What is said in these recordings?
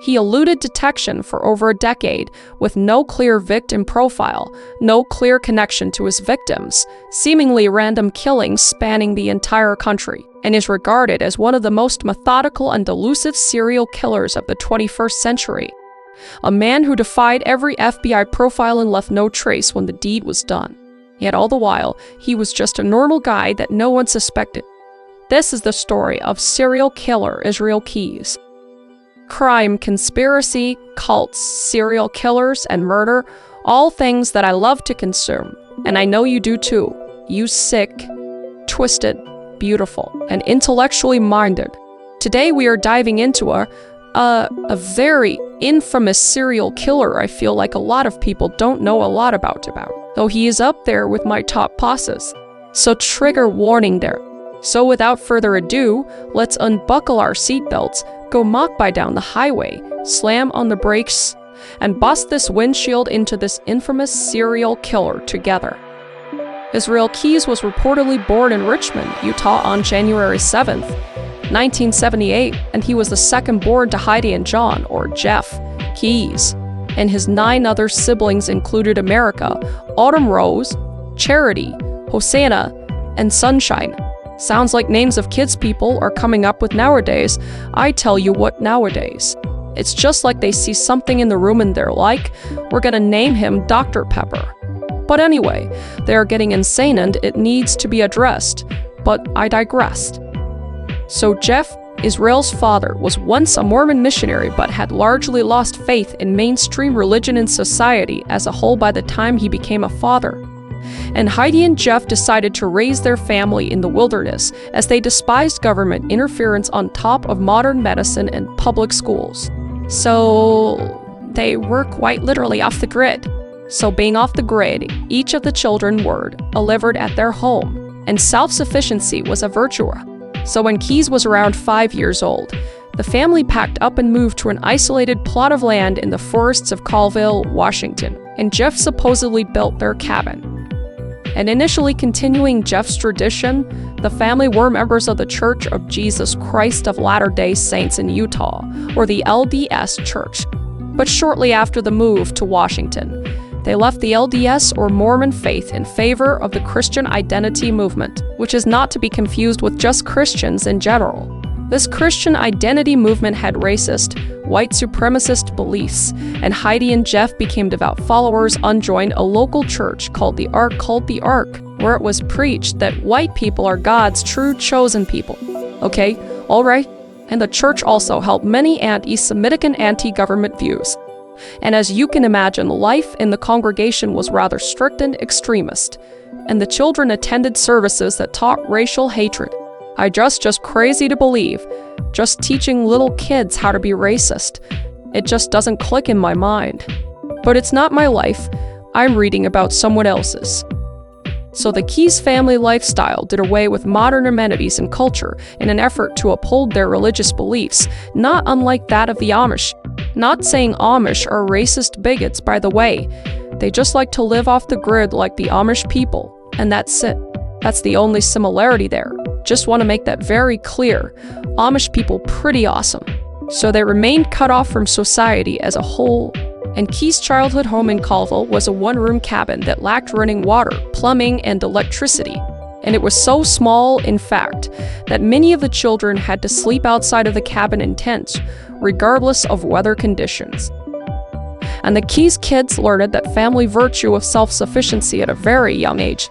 He eluded detection for over a decade with no clear victim profile, no clear connection to his victims, seemingly random killings spanning the entire country, and is regarded as one of the most methodical and elusive serial killers of the 21st century. A man who defied every FBI profile and left no trace when the deed was done. Yet all the while, he was just a normal guy that no one suspected. This is the story of serial killer Israel Keyes. Crime, conspiracy, cults, serial killers, and murder, all things that I love to consume, and I know you do too. You sick, twisted, beautiful, and intellectually minded. Today we are diving into a very infamous serial killer I feel like a lot of people don't know a lot about, though he is up there with my top bosses. So trigger warning there. So without further ado, let's unbuckle our seatbelts, go mock-by down the highway, slam on the brakes, and bust this windshield into this infamous serial killer together. Israel Keyes was reportedly born in Richmond, Utah on January 7th, 1978, and he was the second born to Heidi and John, or Jeff, Keyes. And his 9 other siblings included America, Autumn Rose, Charity, Hosanna, and Sunshine. Sounds like names of kids people are coming up with nowadays. I tell you what, nowadays. It's just like they see something in the room and they're like, we're gonna name him Dr. Pepper. But anyway, they are getting insane and it needs to be addressed. But I digressed. So Jeff, Israel's father, was once a Mormon missionary but had largely lost faith in mainstream religion and society as a whole by the time he became a father. And Heidi and Jeff decided to raise their family in the wilderness as they despised government interference on top of modern medicine and public schools. So they were quite literally off the grid. So being off the grid, each of the children were delivered at their home, and self-sufficiency was a virtue. So when Keyes was around 5 years old, the family packed up and moved to an isolated plot of land in the forests of Colville, Washington, and Jeff supposedly built their cabin. And initially continuing Jeff's tradition, the family were members of the Church of Jesus Christ of Latter-day Saints in Utah, or the LDS Church. But shortly after the move to Washington, they left the LDS or Mormon faith in favor of the Christian identity movement, which is not to be confused with just Christians in general. This Christian identity movement had racist, white supremacist beliefs, and Heidi and Jeff became devout followers and joined a local church called the Ark, where it was preached that white people are God's true chosen people. Okay, alright. And the church also held many anti-Semitic and anti-government views. And as you can imagine, life in the congregation was rather strict and extremist, and the children attended services that taught racial hatred. I just crazy to believe, just teaching little kids how to be racist. It just doesn't click in my mind. But it's not my life, I'm reading about someone else's. So the Keyes family lifestyle did away with modern amenities and culture in an effort to uphold their religious beliefs, not unlike that of the Amish. Not saying Amish are racist bigots, by the way. They just like to live off the grid like the Amish people, and that's it. That's the only similarity there. Just want to make that very clear. Amish people pretty awesome. So they remained cut off from society as a whole. And Keyes' childhood home in Colville was a one-room cabin that lacked running water, plumbing, and electricity. And it was so small, in fact, that many of the children had to sleep outside of the cabin in tents, regardless of weather conditions. And the Keyes kids learned that family virtue of self-sufficiency at a very young age.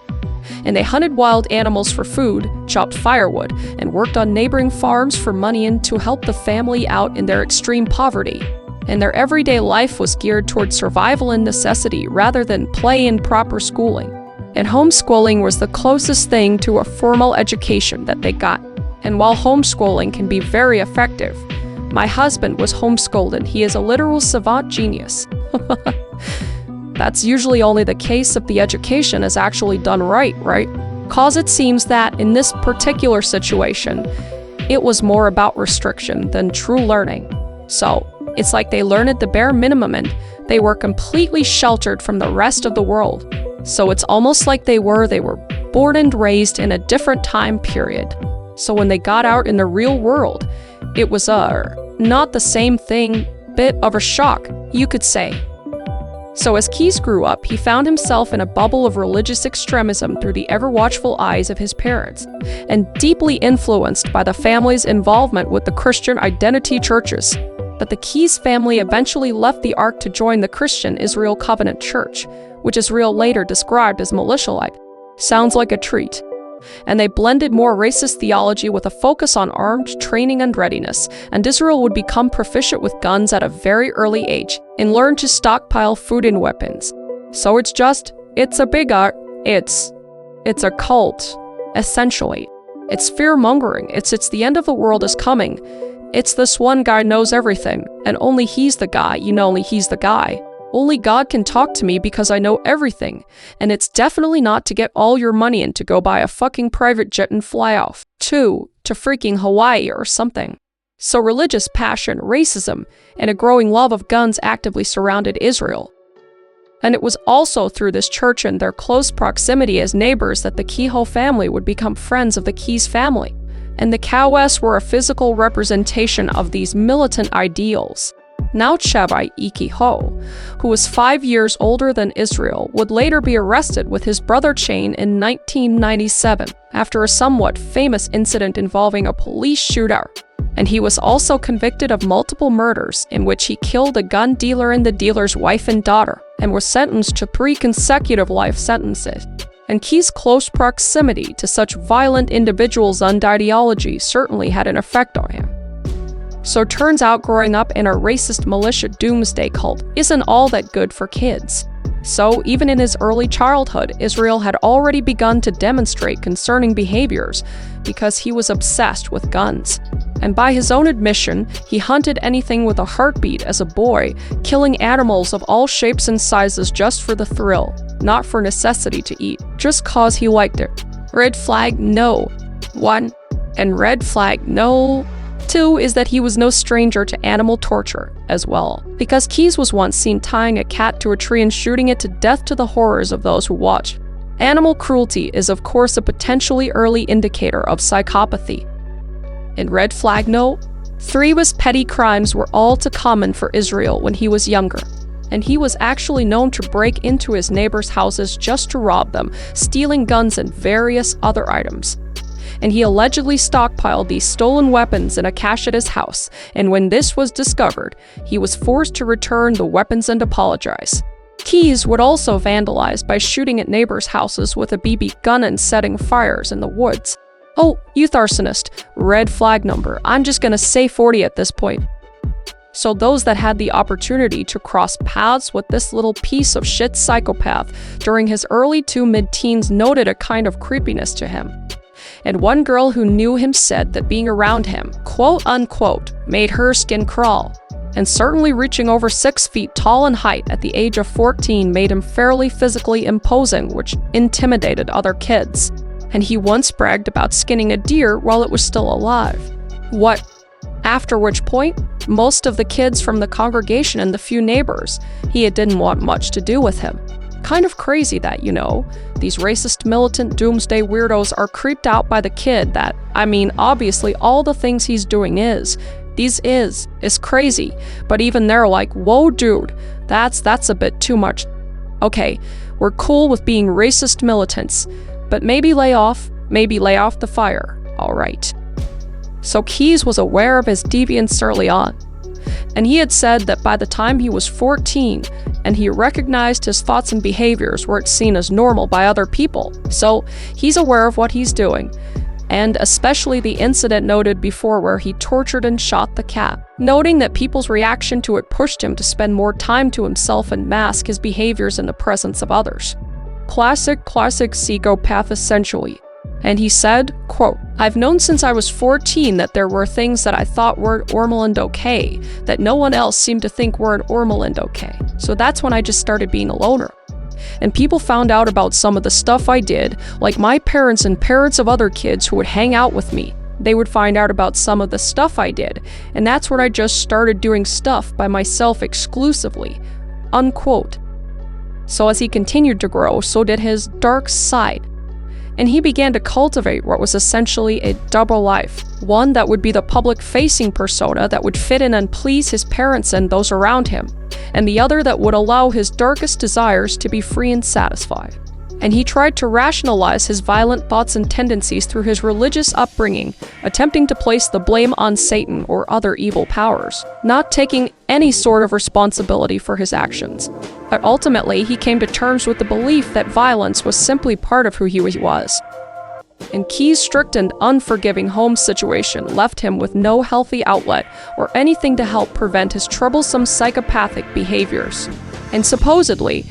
And they hunted wild animals for food, chopped firewood, and worked on neighboring farms for money and to help the family out in their extreme poverty. And their everyday life was geared toward survival and necessity rather than play and proper schooling. And homeschooling was the closest thing to a formal education that they got. And while homeschooling can be very effective, my husband was homeschooled and he is a literal savant genius. That's usually only the case if the education is actually done right? Cause it seems that in this particular situation, it was more about restriction than true learning. So, it's like they learned at the bare minimum and they were completely sheltered from the rest of the world. So it's almost like they were born and raised in a different time period. So when they got out in the real world, it was not the same thing bit of a shock, you could say. So as Keyes grew up, he found himself in a bubble of religious extremism through the ever-watchful eyes of his parents, and deeply influenced by the family's involvement with the Christian identity churches. But the Keyes family eventually left the Ark to join the Christian Israel Covenant Church, which Israel later described as militia-like. Sounds like a treat. And they blended more racist theology with a focus on armed training and readiness, and Israel would become proficient with guns at a very early age and learn to stockpile food and weapons. So it's a big art. It's a cult, essentially. It's fear-mongering. It's the end of the world is coming. It's this one guy knows everything, and only he's the guy, only he's the guy. Only God can talk to me because I know everything, and it's definitely not to get all your money in to go buy a fucking private jet and fly off to freaking Hawaii or something. So religious passion, racism, and a growing love of guns actively surrounded Israel. And it was also through this church and their close proximity as neighbors that the Kehoe family would become friends of the Keyes family. And the Kowes were a physical representation of these militant ideals. Now Chabai Kehoe, who was 5 years older than Israel, would later be arrested with his brother Chain in 1997 after a somewhat famous incident involving a police shooter. And he was also convicted of multiple murders in which he killed a gun dealer and the dealer's wife and daughter, and was sentenced to 3 consecutive life sentences. And Keyes' close proximity to such violent individuals and ideology certainly had an effect on him. So turns out growing up in a racist militia doomsday cult isn't all that good for kids. So even in his early childhood, Israel had already begun to demonstrate concerning behaviors because he was obsessed with guns. And by his own admission, he hunted anything with a heartbeat as a boy, killing animals of all shapes and sizes just for the thrill, not for necessity to eat, just cause he liked it. Red flag, no. 1. And red flag, no. 2 is that he was no stranger to animal torture as well, because Keyes was once seen tying a cat to a tree and shooting it to death to the horrors of those who watched. Animal cruelty is of course a potentially early indicator of psychopathy. In red flag no, 3 was petty crimes were all too common for Israel when he was younger, and he was actually known to break into his neighbors' houses just to rob them, stealing guns and various other items. And he allegedly stockpiled these stolen weapons in a cache at his house, and when this was discovered, he was forced to return the weapons and apologize. Keyes would also vandalize by shooting at neighbors' houses with a BB gun and setting fires in the woods. Oh, youth arsonist, red flag number, I'm just gonna say 40 at this point. So those that had the opportunity to cross paths with this little piece of shit psychopath during his early to mid-teens noted a kind of creepiness to him. And one girl who knew him said that being around him, quote-unquote, made her skin crawl. And certainly reaching over 6 feet tall in height at the age of 14 made him fairly physically imposing, which intimidated other kids. And he once bragged about skinning a deer while it was still alive. What? After which point, most of the kids from the congregation and the few neighbors, he didn't want much to do with him. Kind of crazy that, these racist militant doomsday weirdos are creeped out by the kid that, obviously all the things he's doing is crazy, but even they're like, whoa dude, that's a bit too much. Okay, we're cool with being racist militants, but maybe lay off the fire, alright. So Keyes was aware of his deviance early on, and he had said that by the time he was 14, and he recognized his thoughts and behaviors weren't seen as normal by other people, so he's aware of what he's doing, and especially the incident noted before where he tortured and shot the cat, noting that people's reaction to it pushed him to spend more time to himself and mask his behaviors in the presence of others. Classic psychopath essentially. And he said, quote, I've known since I was 14 that there were things that I thought weren't normal and okay, that no one else seemed to think weren't normal and okay. So that's when I just started being a loner. And people found out about some of the stuff I did, like my parents and parents of other kids who would hang out with me. They would find out about some of the stuff I did, and that's when I just started doing stuff by myself exclusively, unquote. So as he continued to grow, so did his dark side. and he began to cultivate what was essentially a double life, one that would be the public-facing persona that would fit in and please his parents and those around him, and the other that would allow his darkest desires to be free and satisfied. And he tried to rationalize his violent thoughts and tendencies through his religious upbringing, attempting to place the blame on Satan or other evil powers, not taking any sort of responsibility for his actions. But ultimately, he came to terms with the belief that violence was simply part of who he was. And Key's strict and unforgiving home situation left him with no healthy outlet or anything to help prevent his troublesome psychopathic behaviors. And supposedly,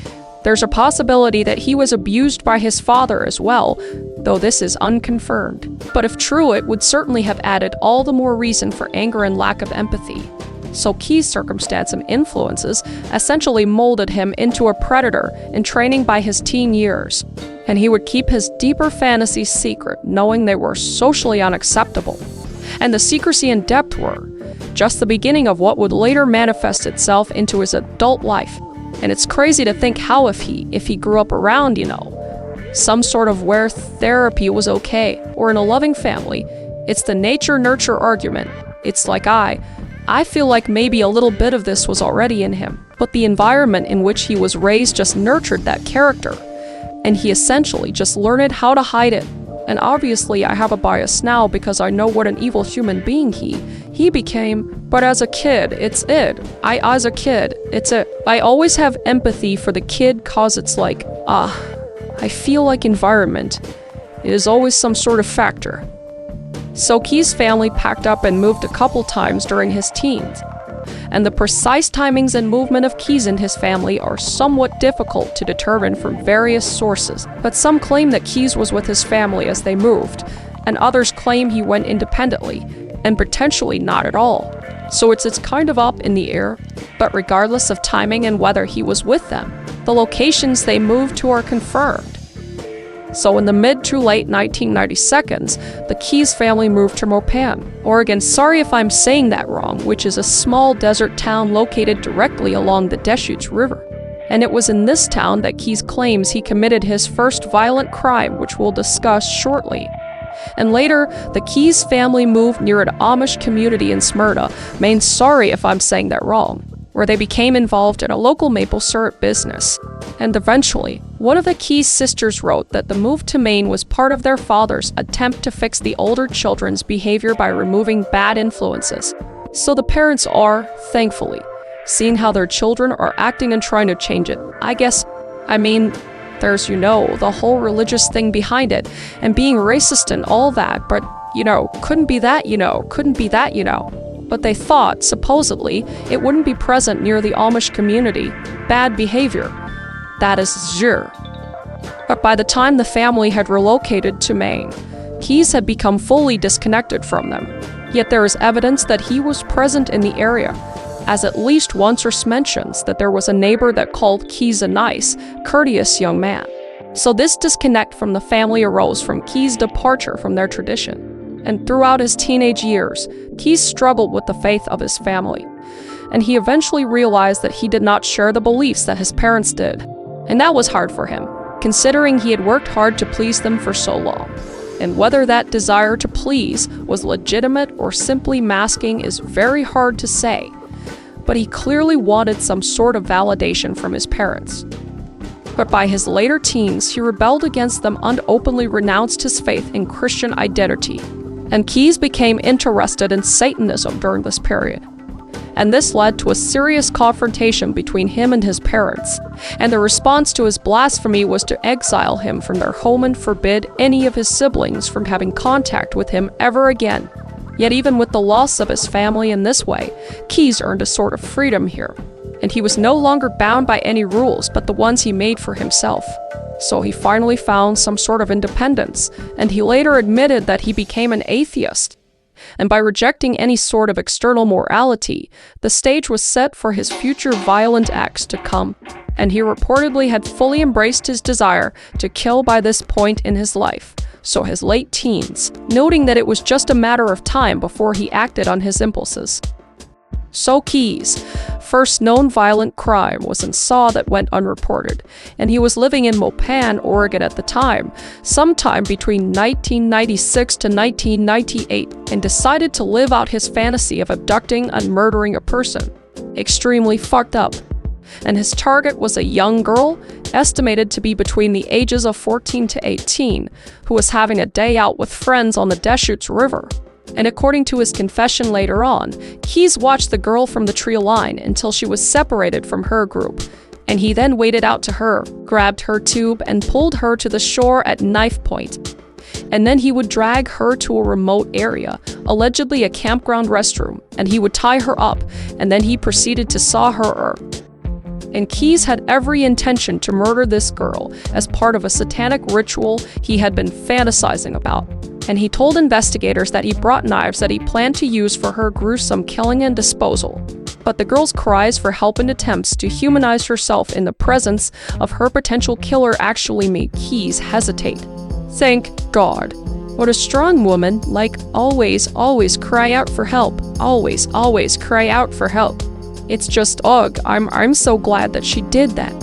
there's a possibility that he was abused by his father as well, though this is unconfirmed. But if true, it would certainly have added all the more reason for anger and lack of empathy. So Key's circumstance and influences essentially molded him into a predator in training by his teen years. And he would keep his deeper fantasies secret, knowing they were socially unacceptable. And the secrecy and depth were just the beginning of what would later manifest itself into his adult life. And it's crazy to think how if he grew up around, some sort of where therapy was okay, or in a loving family. It's the nature-nurture argument. It's like I feel like maybe a little bit of this was already in him, but the environment in which he was raised just nurtured that character, and he essentially just learned how to hide it. And obviously I have a bias now because I know what an evil human being he became, but as a kid, it's it. As a kid, it's it. I always have empathy for the kid cause it's like, I feel like environment is always some sort of factor. So Key's family packed up and moved a couple times during his teens. And the precise timings and movement of Key's and his family are somewhat difficult to determine from various sources, but some claim that Key's was with his family as they moved, and others claim he went independently, and potentially not at all. So it's kind of up in the air, but regardless of timing and whether he was with them, the locations they moved to are confirmed. So in the mid to late 1992s, the Key's family moved to Mopan, Oregon. Sorry if I'm saying that wrong, which is a small desert town located directly along the Deschutes River. And it was in this town that Key's claims he committed his first violent crime, which we'll discuss shortly. And later, the Key's family moved near an Amish community in Smyrna, Maine. Sorry if I'm saying that wrong, where they became involved in a local maple syrup business. And eventually, one of the Key's sisters wrote that the move to Maine was part of their father's attempt to fix the older children's behavior by removing bad influences. So the parents are, thankfully, seeing how their children are acting and trying to change it. There's, the whole religious thing behind it, and being racist and all that, but, couldn't be that. But they thought, supposedly, it wouldn't be present near the Amish community. Bad behavior. That is zero. But by the time the family had relocated to Maine, Key's had become fully disconnected from them. Yet there is evidence that he was present in the area, as at least once or mentions that there was a neighbor that called Key's a nice, courteous young man. So this disconnect from the family arose from Key's departure from their tradition. And throughout his teenage years, Key's struggled with the faith of his family. And he eventually realized that he did not share the beliefs that his parents did. And that was hard for him, considering he had worked hard to please them for so long. And whether that desire to please was legitimate or simply masking is very hard to say. But he clearly wanted some sort of validation from his parents. But by his later teens, he rebelled against them and openly renounced his faith in Christian identity. And Key's became interested in Satanism during this period. And this led to a serious confrontation between him and his parents. And the response to his blasphemy was to exile him from their home and forbid any of his siblings from having contact with him ever again. Yet even with the loss of his family in this way, Key's earned a sort of freedom here. And he was no longer bound by any rules but the ones he made for himself. So he finally found some sort of independence, and he later admitted that he became an atheist. And by rejecting any sort of external morality, the stage was set for his future violent acts to come, and he reportedly had fully embraced his desire to kill by this point in his life, so his late teens, noting that it was just a matter of time before he acted on his impulses. So Keys' first known violent crime was in Saw that went unreported, and he was living in Mopan, Oregon at the time, sometime between 1996 to 1998, and decided to live out his fantasy of abducting and murdering a person. Extremely fucked up. And his target was a young girl, estimated to be between the ages of 14 to 18, who was having a day out with friends on the Deschutes River. And according to his confession later on, Keys watched the girl from the tree line until she was separated from her group, and he then waded out to her, grabbed her tube, and pulled her to the shore at knife point. And then he would drag her to a remote area, allegedly a campground restroom, and he would tie her up, and then he proceeded to saw her. And Keys had every intention to murder this girl as part of a satanic ritual he had been fantasizing about. And he told investigators that he brought knives that he planned to use for her gruesome killing and disposal. But the girl's cries for help and attempts to humanize herself in the presence of her potential killer actually made Keys hesitate. Thank God. What a strong woman, like always cry out for help. Always cry out for help. It's just, ugh, I'm so glad that she did that.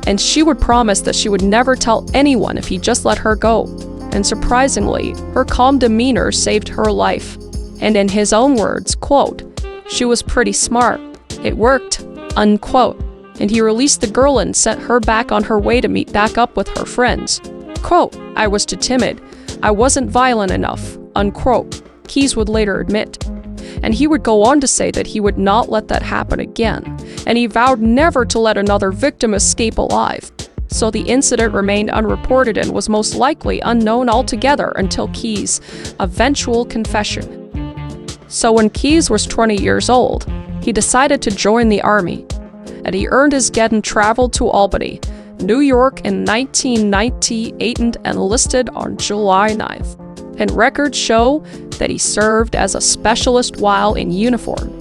And she would promise that she would never tell anyone if he just let her go. And surprisingly, her calm demeanor saved her life. And in his own words, quote, "She was pretty smart. It worked," unquote. And he released the girl and sent her back on her way to meet back up with her friends. Quote, "I was too timid. I wasn't violent enough," unquote, Keys would later admit. And he would go on to say that he would not let that happen again, and he vowed never to let another victim escape alive. So the incident remained unreported and was most likely unknown altogether until Keys' eventual confession. So when Keys was 20 years old, he decided to join the army, and he earned his get and traveled to Albany, New York in 1998 and enlisted on July 9th. And records show that he served as a specialist while in uniform.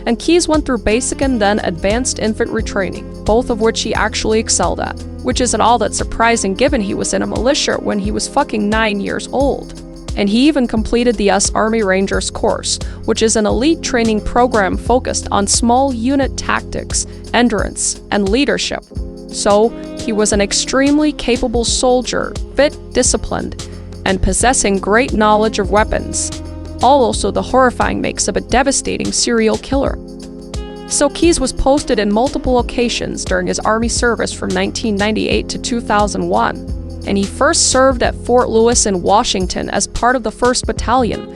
And Keys went through basic and then advanced infantry training, both of which he actually excelled at, which isn't all that surprising given he was in a militia when he was fucking 9 years old. And he even completed the U.S. Army Rangers course, which is an elite training program focused on small unit tactics, endurance, and leadership. So, he was an extremely capable soldier, fit, disciplined, and possessing great knowledge of weapons. Also the horrifying makes of a devastating serial killer. So Keys was posted in multiple locations during his Army service from 1998 to 2001, and he first served at Fort Lewis in Washington as part of the 1st Battalion,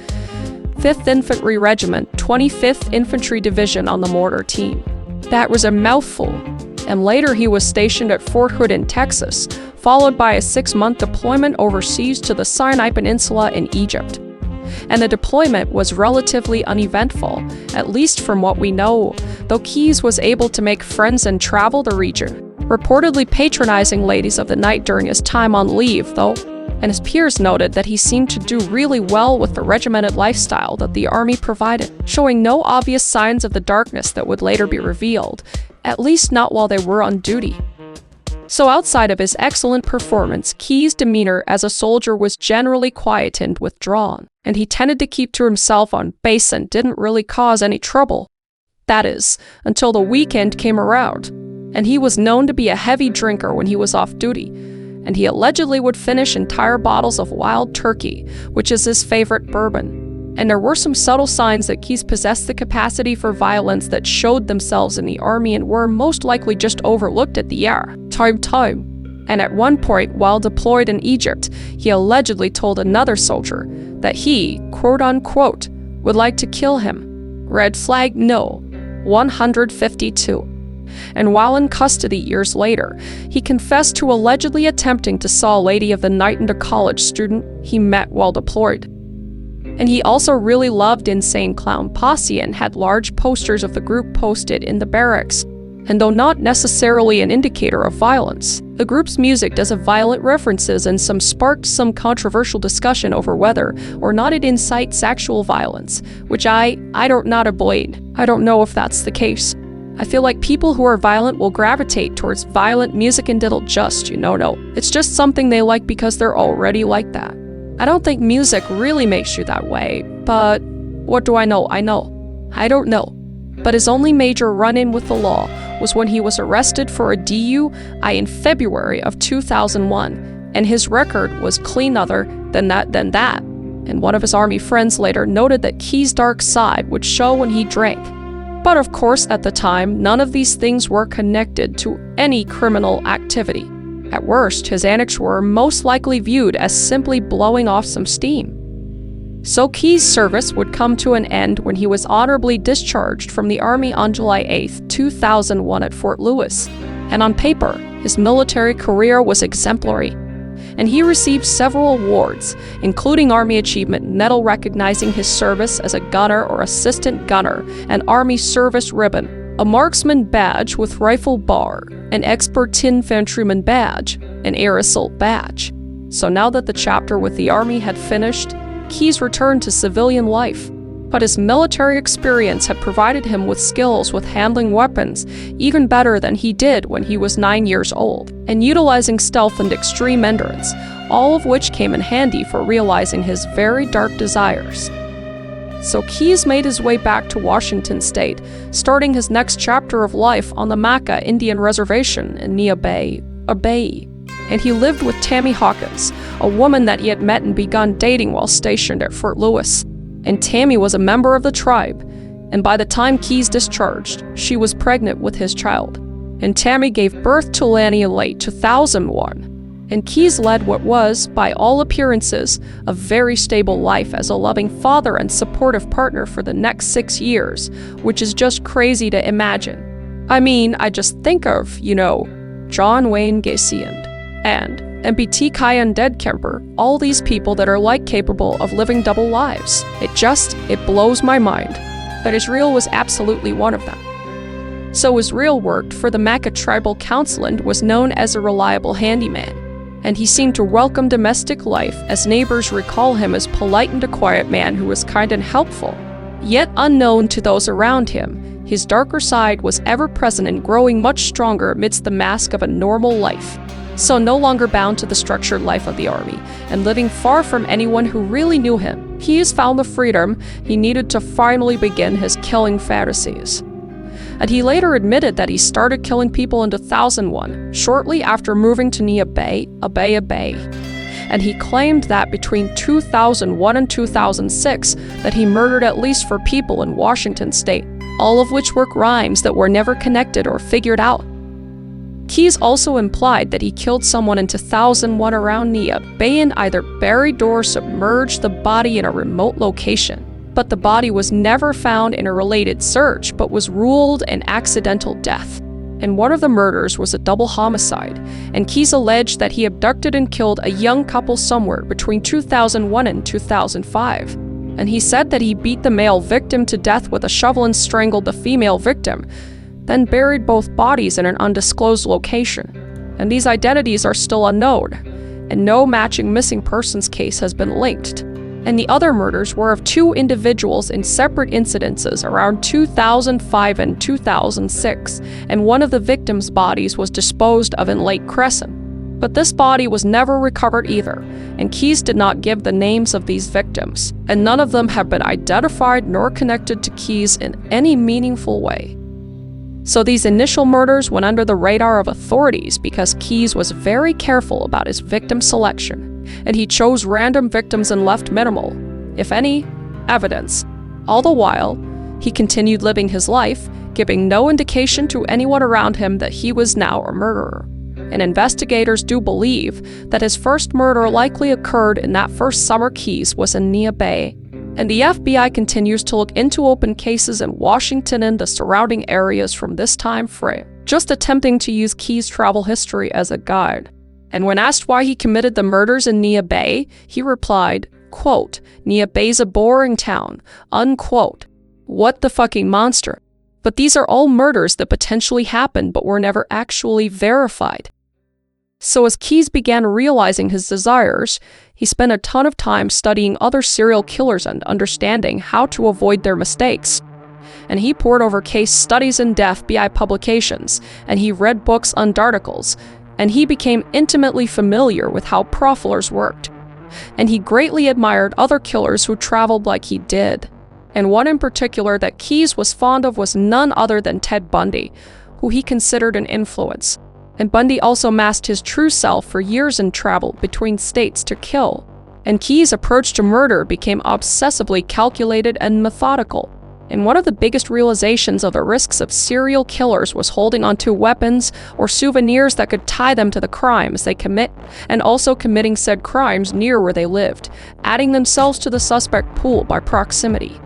5th Infantry Regiment, 25th Infantry Division on the mortar team. That was a mouthful. And later he was stationed at Fort Hood in Texas, followed by a 6-month deployment overseas to the Sinai Peninsula in Egypt. And the deployment was relatively uneventful, at least from what we know, though Keys was able to make friends and travel the region, reportedly patronizing ladies of the night during his time on leave, though, and his peers noted that he seemed to do really well with the regimented lifestyle that the Army provided, showing no obvious signs of the darkness that would later be revealed, at least not while they were on duty. So outside of his excellent performance, Keys' demeanor as a soldier was generally quiet and withdrawn, and he tended to keep to himself on base and didn't really cause any trouble. That is, until the weekend came around, and he was known to be a heavy drinker when he was off duty, and he allegedly would finish entire bottles of Wild Turkey, which is his favorite bourbon. And there were some subtle signs that Keys possessed the capacity for violence that showed themselves in the Army and were most likely just overlooked at the time. And at one point, while deployed in Egypt, he allegedly told another soldier that he, quote-unquote, would like to kill him. Red flag no. 152. And while in custody years later, he confessed to allegedly attempting to saw a lady of the night and a college student he met while deployed. And he also really loved Insane Clown Posse and had large posters of the group posted in the barracks. And though not necessarily an indicator of violence, the group's music does have violent references and sparked some controversial discussion over whether or not it incites sexual violence, which I don't not avoid. I don't know if that's the case. I feel like people who are violent will gravitate towards violent music and it'll just, no. It's just something they like because they're already like that. I don't think music really makes you that way, but what do I know? I don't know. But his only major run-in with the law was when he was arrested for a DUI in February of 2001, and his record was clean other than that. And one of his army friends later noted that Key's dark side would show when he drank. But of course, at the time, none of these things were connected to any criminal activity. At worst, his antics were most likely viewed as simply blowing off some steam. So Key's service would come to an end when he was honorably discharged from the Army on July 8, 2001 at Fort Lewis. And on paper, his military career was exemplary. And he received several awards, including Army Achievement Medal recognizing his service as a gunner or assistant gunner, an Army Service Ribbon, a Marksman Badge with Rifle Bar, an Expert Infantryman Badge, an Air Assault Badge. So now that the chapter with the Army had finished, Keyes returned to civilian life. But his military experience had provided him with skills with handling weapons even better than he did when he was 9 years old, and utilizing stealth and extreme endurance, all of which came in handy for realizing his very dark desires. So Keyes made his way back to Washington State, starting his next chapter of life on the Maca Indian Reservation in Nia Bay, and he lived with Tammy Hawkins, a woman that he had met and begun dating while stationed at Fort Lewis. And Tammy was a member of the tribe, and by the time Keyes discharged, she was pregnant with his child. And Tammy gave birth to Lanny in late 2001. And Keyes led what was, by all appearances, a very stable life as a loving father and supportive partner for the next 6 years, which is just crazy to imagine. I mean, I just think of, John Wayne Gacy and MBT Kayan Dead Kemper, all these people that are capable of living double lives. It blows my mind that Israel was absolutely one of them. So Israel worked for the Maca Tribal Council and was known as a reliable handyman. And he seemed to welcome domestic life, as neighbors recall him as polite and a quiet man who was kind and helpful. Yet unknown to those around him, his darker side was ever present and growing much stronger amidst the mask of a normal life. So no longer bound to the structured life of the Army, and living far from anyone who really knew him, he has found the freedom he needed to finally begin his killing fantasies. And he later admitted that he started killing people in 2001, shortly after moving to Nia Bay. And he claimed that between 2001 and 2006 that he murdered at least 4 people in Washington State, all of which were crimes that were never connected or figured out. Keyes also implied that he killed someone in 2001 around Nia Bay and either buried or submerged the body in a remote location. But the body was never found in a related search, but was ruled an accidental death. And one of the murders was a double homicide, and Keyes alleged that he abducted and killed a young couple somewhere between 2001 and 2005. And he said that he beat the male victim to death with a shovel and strangled the female victim, then buried both bodies in an undisclosed location. And these identities are still unknown, and no matching missing persons case has been linked. And the other murders were of 2 individuals in separate incidences around 2005 and 2006, and one of the victims' bodies was disposed of in Lake Crescent. But this body was never recovered either, and Keyes did not give the names of these victims, and none of them have been identified nor connected to Keyes in any meaningful way. So these initial murders went under the radar of authorities because Keyes was very careful about his victim selection, and he chose random victims and left minimal, if any, evidence. All the while, he continued living his life, giving no indication to anyone around him that he was now a murderer. And investigators do believe that his first murder likely occurred in that first summer Keyes was in Nia Bay. And the FBI continues to look into open cases in Washington and the surrounding areas from this time frame, just attempting to use Keyes' travel history as a guide. And when asked why he committed the murders in Nia Bay, he replied, quote, "Nia Bay's a boring town," unquote. What the fucking monster. But these are all murders that potentially happened but were never actually verified. So as Keyes began realizing his desires, he spent a ton of time studying other serial killers and understanding how to avoid their mistakes. And he pored over case studies in FBI publications, and he read books and articles, and he became intimately familiar with how profilers worked. And he greatly admired other killers who traveled like he did. And one in particular that Keyes was fond of was none other than Ted Bundy, who he considered an influence. And Bundy also masked his true self for years and traveled between states to kill. And Keyes' approach to murder became obsessively calculated and methodical. And one of the biggest realizations of the risks of serial killers was holding onto weapons or souvenirs that could tie them to the crimes they commit, and also committing said crimes near where they lived, adding themselves to the suspect pool by proximity.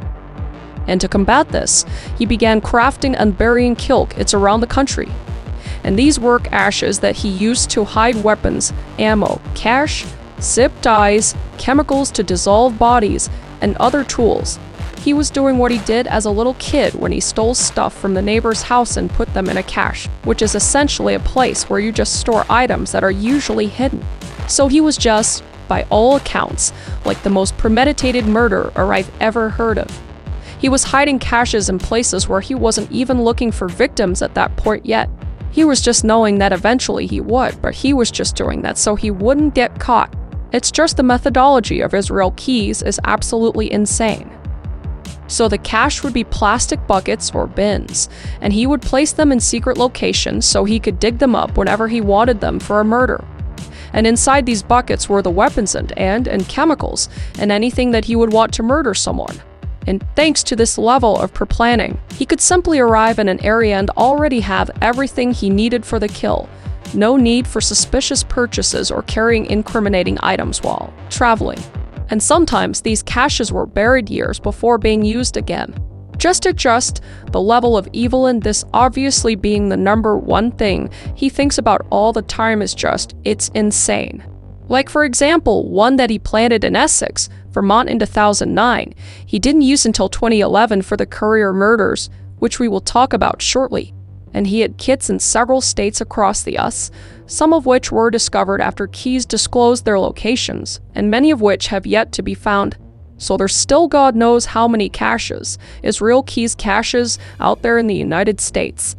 And to combat this, he began crafting and burying kill kits around the country. And these work ashes that he used to hide weapons, ammo, cash, zip ties, chemicals to dissolve bodies, and other tools. He was doing what he did as a little kid when he stole stuff from the neighbor's house and put them in a cache, which is essentially a place where you just store items that are usually hidden. So he was just, by all accounts, like the most premeditated murderer I've ever heard of. He was hiding caches in places where he wasn't even looking for victims at that point yet. He was just knowing that eventually he would, but he was just doing that so he wouldn't get caught. It's just the methodology of Israel Keyes is absolutely insane. So the cache would be plastic buckets or bins, and he would place them in secret locations so he could dig them up whenever he wanted them for a murder. And inside these buckets were the weapons and chemicals, and anything that he would want to murder someone. And thanks to this level of pre-planning, he could simply arrive in an area and already have everything he needed for the kill. No need for suspicious purchases or carrying incriminating items while traveling. And sometimes these caches were buried years before being used again. Just the level of evil in this obviously being the number one thing he thinks about all the time is it's insane. Like for example, one that he planted in Essex, Vermont in 2009, he didn't use until 2011 for the Courier murders, which we will talk about shortly. And he had kits in several states across the US, some of which were discovered after Keyes disclosed their locations, and many of which have yet to be found. So there's still God knows how many caches, Israel Keyes caches, out there in the United States.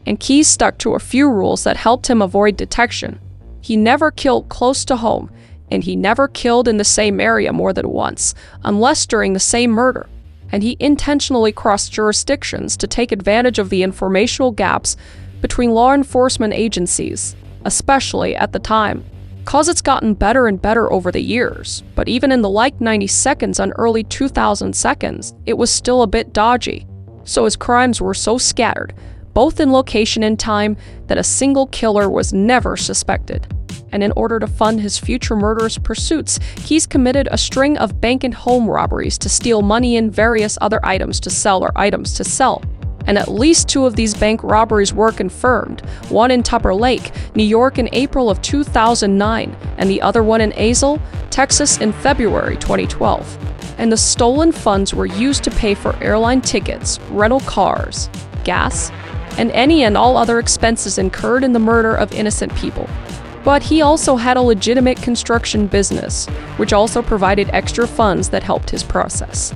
And Keyes stuck to a few rules that helped him avoid detection. He never killed close to home, and he never killed in the same area more than once, unless during the same murder. And he intentionally crossed jurisdictions to take advantage of the informational gaps between law enforcement agencies, especially at the time. Cause it's gotten better and better over the years, but even in the 90 seconds and early 2000 seconds, it was still a bit dodgy. So his crimes were so scattered, both in location and time, that a single killer was never suspected. And in order to fund his future murderous pursuits, Keyes committed a string of bank and home robberies to steal money and various other items to sell or items to sell. And at least 2 of these bank robberies were confirmed, one in Tupper Lake, New York in April of 2009, and the other one in Azle, Texas in February 2012. And the stolen funds were used to pay for airline tickets, rental cars, gas, and any and all other expenses incurred in the murder of innocent people. But he also had a legitimate construction business, which also provided extra funds that helped his process.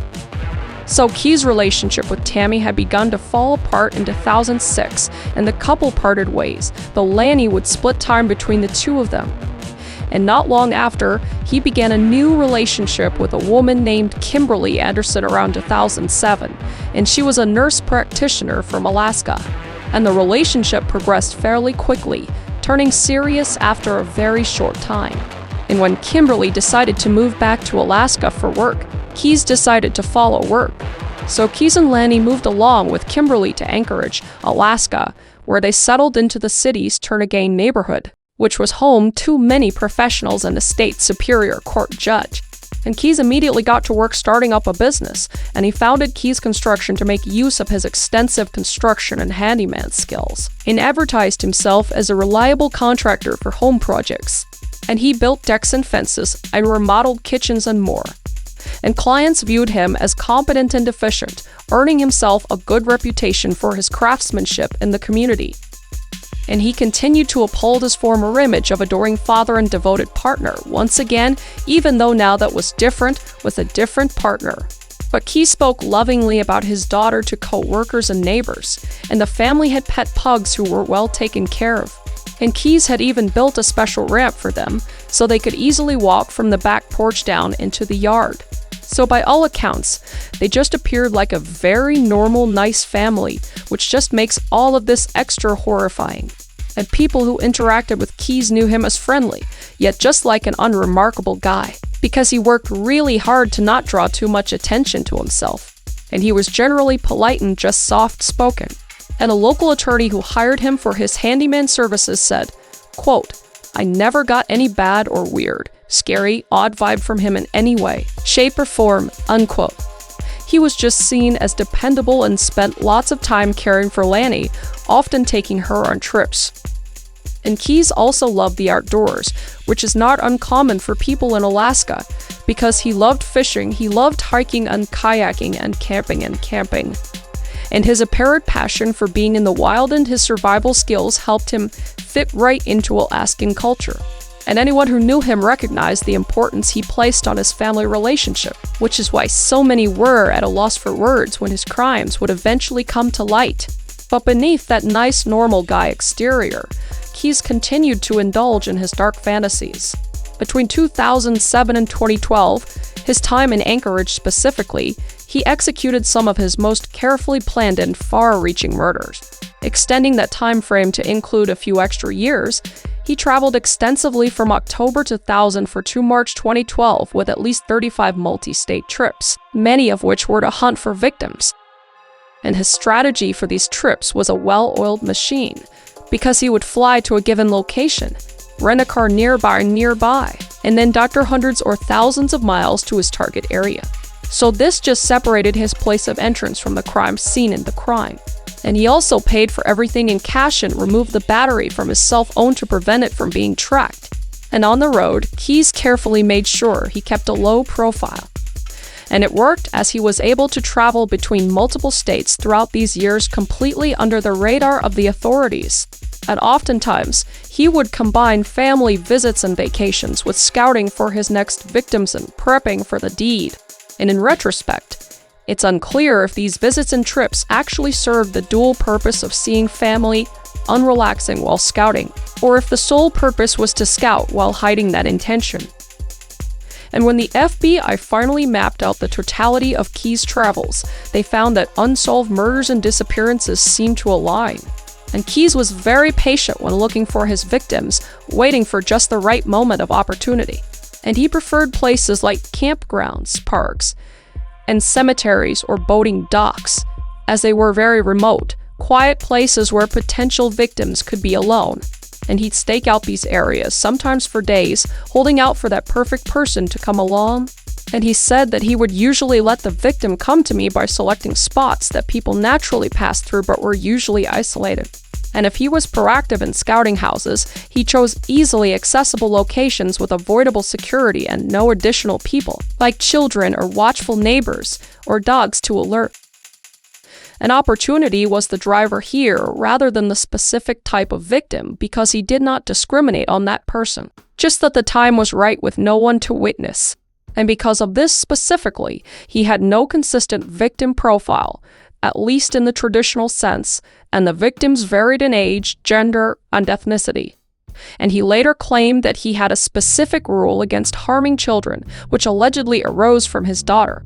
So Keyes' relationship with Tammy had begun to fall apart in 2006, and the couple parted ways, though Lanny would split time between the two of them. And not long after, he began a new relationship with a woman named Kimberly Anderson around 2007, and she was a nurse practitioner from Alaska. And the relationship progressed fairly quickly, turning serious after a very short time. And when Kimberly decided to move back to Alaska for work, Keyes decided to follow work. So Keyes and Lanny moved along with Kimberly to Anchorage, Alaska, where they settled into the city's Turnagain neighborhood, which was home to many professionals and a state superior court judge. And Keyes immediately got to work starting up a business, and he founded Keyes Construction to make use of his extensive construction and handyman skills, and advertised himself as a reliable contractor for home projects. And he built decks and fences, and remodeled kitchens and more. And clients viewed him as competent and efficient, earning himself a good reputation for his craftsmanship in the community. And he continued to uphold his former image of adoring father and devoted partner, once again, even though now that was different with a different partner. But Keyes spoke lovingly about his daughter to co-workers and neighbors, and the family had pet pugs who were well taken care of. And Keyes had even built a special ramp for them, so they could easily walk from the back porch down into the yard. So by all accounts, they just appeared like a very normal, nice family, which just makes all of this extra horrifying. And people who interacted with Keyes knew him as friendly, yet just like an unremarkable guy, because he worked really hard to not draw too much attention to himself. And he was generally polite and just soft-spoken. And a local attorney who hired him for his handyman services said, quote, "I never got any bad or weird, scary, odd vibe from him in any way, shape or form," unquote. He was just seen as dependable and spent lots of time caring for Lanny, often taking her on trips. And Keyes also loved the outdoors, which is not uncommon for people in Alaska, because he loved fishing, he loved hiking and kayaking and camping. And his apparent passion for being in the wild and his survival skills helped him fit right into Alaskan culture. And anyone who knew him recognized the importance he placed on his family relationship, which is why so many were at a loss for words when his crimes would eventually come to light. But beneath that nice, normal guy exterior, Keyes continued to indulge in his dark fantasies. Between 2007 and 2012, his time in Anchorage specifically, he executed some of his most carefully planned and far-reaching murders. Extending that time frame to include a few extra years, he traveled extensively from October 2004 to March 2012 with at least 35 multi-state trips, many of which were to hunt for victims. And his strategy for these trips was a well-oiled machine, because he would fly to a given location, rent a car nearby, and then doctor hundreds or thousands of miles to his target area. So this just separated his place of entrance from the crime scene in the crime. And he also paid for everything in cash and removed the battery from his cell phone to prevent it from being tracked. And on the road, Keyes carefully made sure he kept a low profile. And it worked, as he was able to travel between multiple states throughout these years completely under the radar of the authorities. And oftentimes, he would combine family visits and vacations with scouting for his next victims and prepping for the deed. And in retrospect, it's unclear if these visits and trips actually served the dual purpose of seeing family, unrelaxing while scouting, or if the sole purpose was to scout while hiding that intention. And when the FBI finally mapped out the totality of Keyes' travels, they found that unsolved murders and disappearances seemed to align. And Keyes was very patient when looking for his victims, waiting for just the right moment of opportunity. And he preferred places like campgrounds, parks, and cemeteries or boating docks, as they were very remote, quiet places where potential victims could be alone. And he'd stake out these areas, sometimes for days, holding out for that perfect person to come along. And he said that he would usually let the victim come to me by selecting spots that people naturally passed through but were usually isolated. And if he was proactive in scouting houses, he chose easily accessible locations with avoidable security and no additional people, like children or watchful neighbors, or dogs to alert. An opportunity was the driver here rather than the specific type of victim, because he did not discriminate on that person, just that the time was right with no one to witness. And because of this specifically, he had no consistent victim profile, at least in the traditional sense, and the victims varied in age, gender, and ethnicity. And he later claimed that he had a specific rule against harming children, which allegedly arose from his daughter.